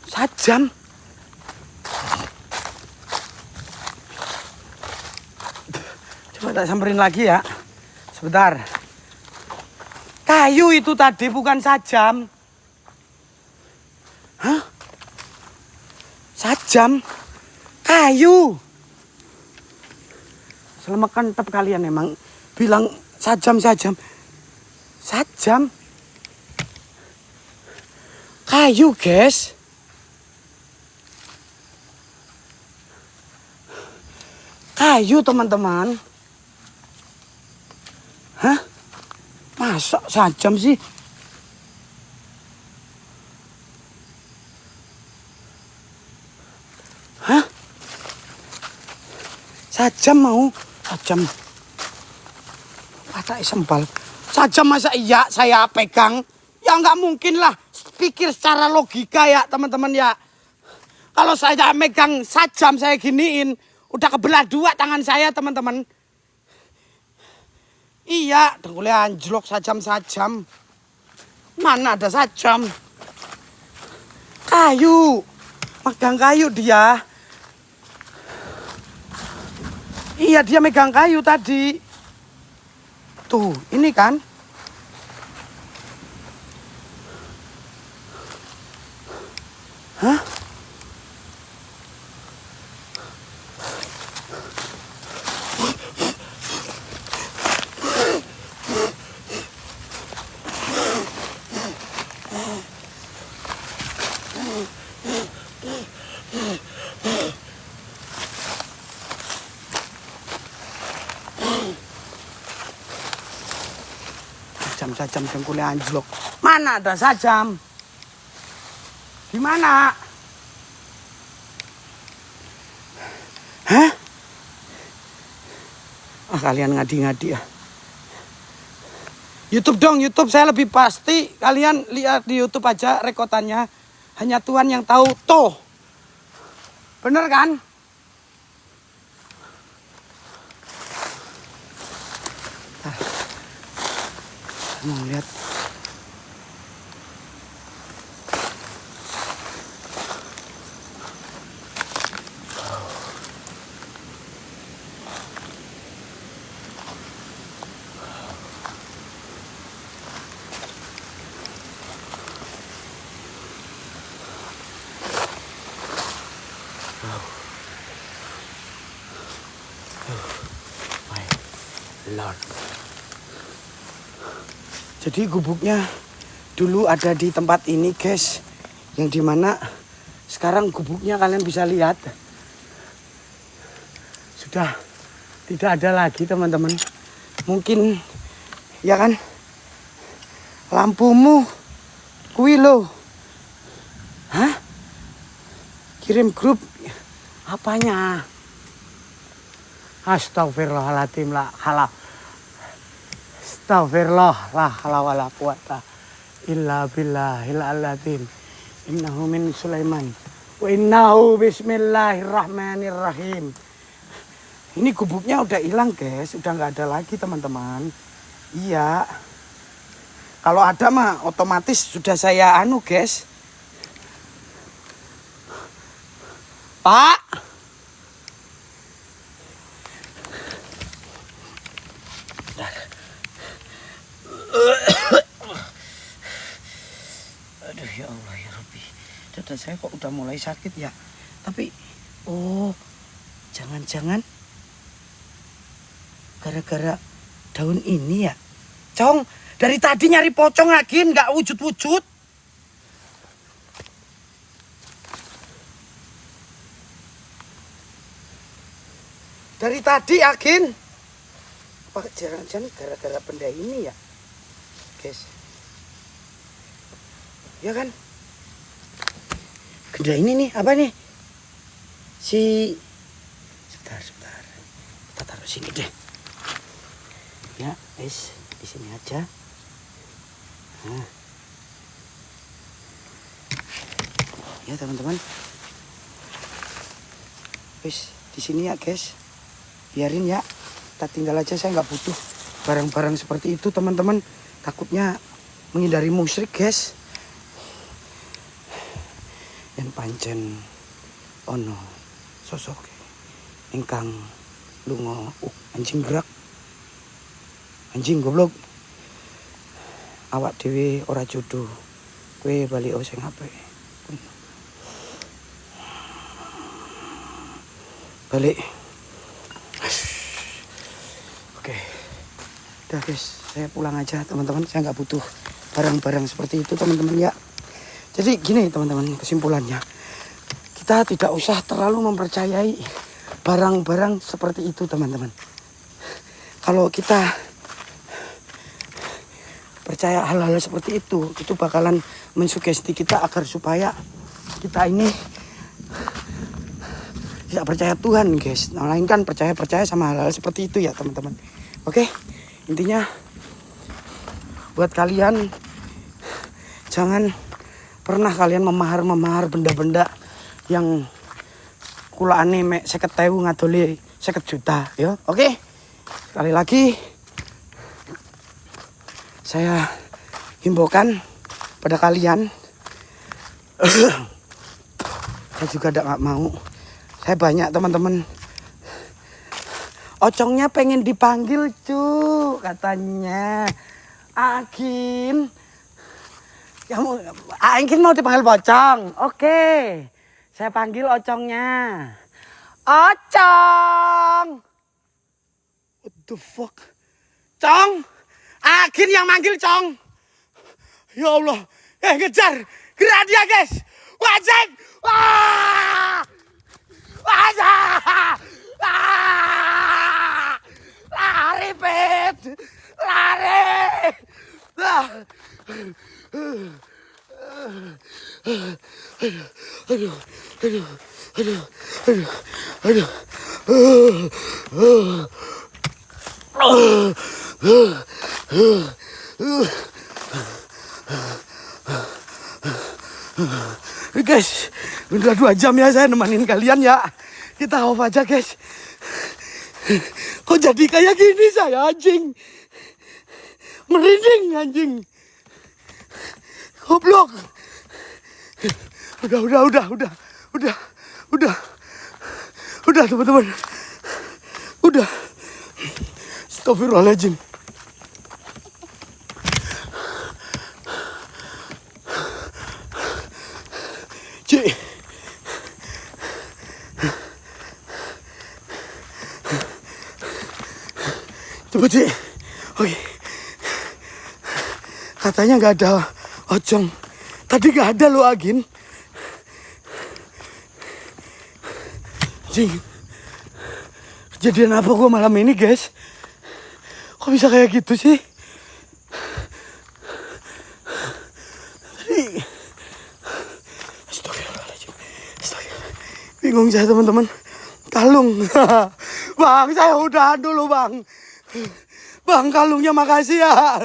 Sajam. Coba tak samperin lagi ya. Sebentar. Kayu itu tadi bukan sajam. Hah? Sajam? Kayu. Selamat kentep kalian emang bilang sajam. Sajam. Kayu, guys. Kayu, teman-teman. Hah? Masa sajam sih? Hah? Sajam mau? Sajam. Patah sempal. Sajam masa iya saya pegang? Ya nggak mungkin lah. Pikir secara logika ya teman-teman ya. Kalau saya megang sajam saya giniin. Udah kebelah dua tangan saya teman-teman. Iya, dengkulnya anjlok sajam. Mana ada sajam? Kayu. Megang kayu dia. Iya, dia megang kayu tadi. Tuh, ini kan. Hah? Sajam dengkulnya anjlok. Mana ada sajam? Di mana? Hah? Ah, kalian ngadi-ngadi ya. YouTube dong, YouTube saya lebih pasti. Kalian lihat di YouTube aja rekotannya. Hanya Tuhan yang tahu. Tuh. Bener kan? Mau lihat. My Lord. Jadi gubuknya dulu ada di tempat ini guys. Yang dimana sekarang gubuknya kalian bisa lihat. Sudah tidak ada lagi teman-teman. Mungkin ya kan. Lampumu kuwi lo. Hah? Kirim grup. Apanya? Astagfirullahaladzim lah. Astagfirullah la haula wala quwata illa billahil azim. Innahu min Sulaiman wa innahu bismillahirrahmanirrahim. Ini gubuknya udah hilang guys, udah nggak ada lagi teman-teman. Iya. Kalau ada mah otomatis sudah saya guys. Pak. Aduh ya Allah ya Rabbi. Dada saya kok udah mulai sakit ya. Tapi jangan-jangan gara-gara daun ini ya. Cong, dari tadi nyari pocong lagi nggak wujud-wujud. Dari tadi Agin. Apa jangan-jangan gara-gara benda ini ya? Guys. Ya kan? Benda ini nih, apa nih? Sebentar. Kita taruh sini deh. Ya, guys, di sini aja. Nah. Ya, teman-teman. Guys, di sini ya, guys. Biarin ya. Kita tinggal aja, saya nggak butuh barang-barang seperti itu, teman-teman. Takutnya menghindari musyrik, guys. Dan pancen ono sosok ingkang lunga. Anjing gerak. Anjing goblok. Awak dhewe ora jodoh. Kowe balik sing apik. Balik. Oke. Udah guys, saya pulang aja teman-teman. Saya nggak butuh barang-barang seperti itu teman-teman ya. Jadi gini teman-teman, kesimpulannya. Kita tidak usah terlalu mempercayai barang-barang seperti itu teman-teman. Kalau kita percaya hal-hal seperti itu bakalan mensugesti kita agar supaya kita ini tidak percaya Tuhan guys. Melainkan percaya sama hal-hal seperti itu ya teman-teman. Oke, intinya buat kalian jangan pernah kalian memahar benda-benda yang kulaane mek 50.000 ngadoli 50 juta ya. Oke. Sekali lagi saya himbaukan pada kalian. Saya juga nggak mau. Saya banyak teman-teman. Ocongnya pengen dipanggil cu katanya. Agin. Agin mau dipanggil pocong. Oke. Saya panggil Ocongnya. Ocong. What the fuck? Cong. Agin yang manggil Cong. Ya Allah. Ngejar. Gerak dia guys. Wajib. Wah. Wajah. Lari Pet. Lari. Guys, udah 2 jam ya saya nemenin kalian ya. Kita off aja guys. Kok jadi kayak gini saya anjing. Merinding anjing. Goblok. Udah teman-teman. Udah. Astagfirullahaladzim. Cik. Coba Cik. Oke. Katanya nggak ada Ocong. Tadi nggak ada loh Agin. Cing. Kejadian apa gua malam ini guys? Kok bisa kayak gitu sih? Tadi. Astagfirullahaladzim. Bingung saya teman-teman. Kalung. Bang, saya udahan dulu bang. Bang, kalungnya makasih ya.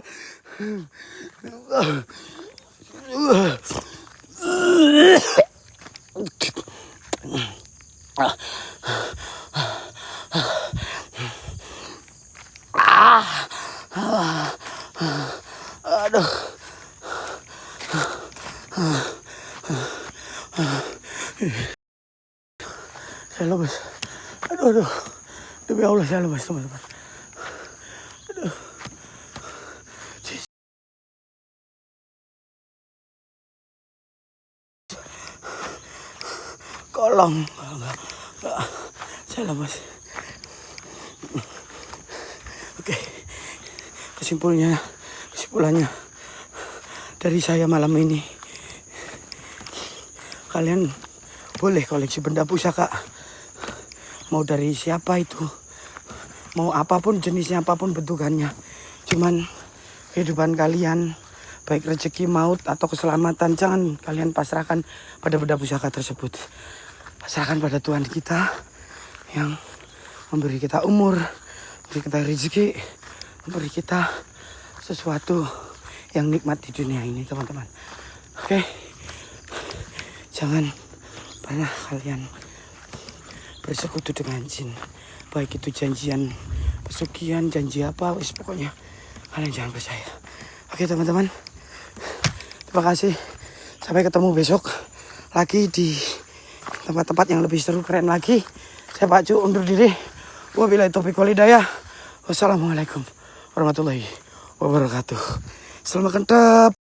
Aduh. Saya lemas. Aduh. Demi Allah saya lemas teman-teman. Aduh. Kolong. Saya lemas. Oke. Kesimpulannya dari saya malam ini, kalian boleh koleksi benda pusaka, mau dari siapa itu, mau apapun jenisnya, apapun bentukannya. Cuman kehidupan kalian, baik rezeki, maut atau keselamatan, jangan kalian pasrahkan pada benda pusaka tersebut. Pasrahkan pada Tuhan kita yang memberi kita umur, memberi kita rezeki, memberi kita sesuatu yang nikmat di dunia ini teman-teman. Oke. Jangan pernah kalian bersekutu dengan jin. Baik itu janjian pesugihan, janji apa, pokoknya kalian jangan percaya. Oke teman-teman. Terima kasih. Sampai ketemu besok lagi di tempat-tempat yang lebih seru, keren lagi. Saya Pak Cu undur diri. Wabillahi taufiq wal hidayah. Wassalamualaikum warahmatullahi wabarakatuh. Selamat kentap.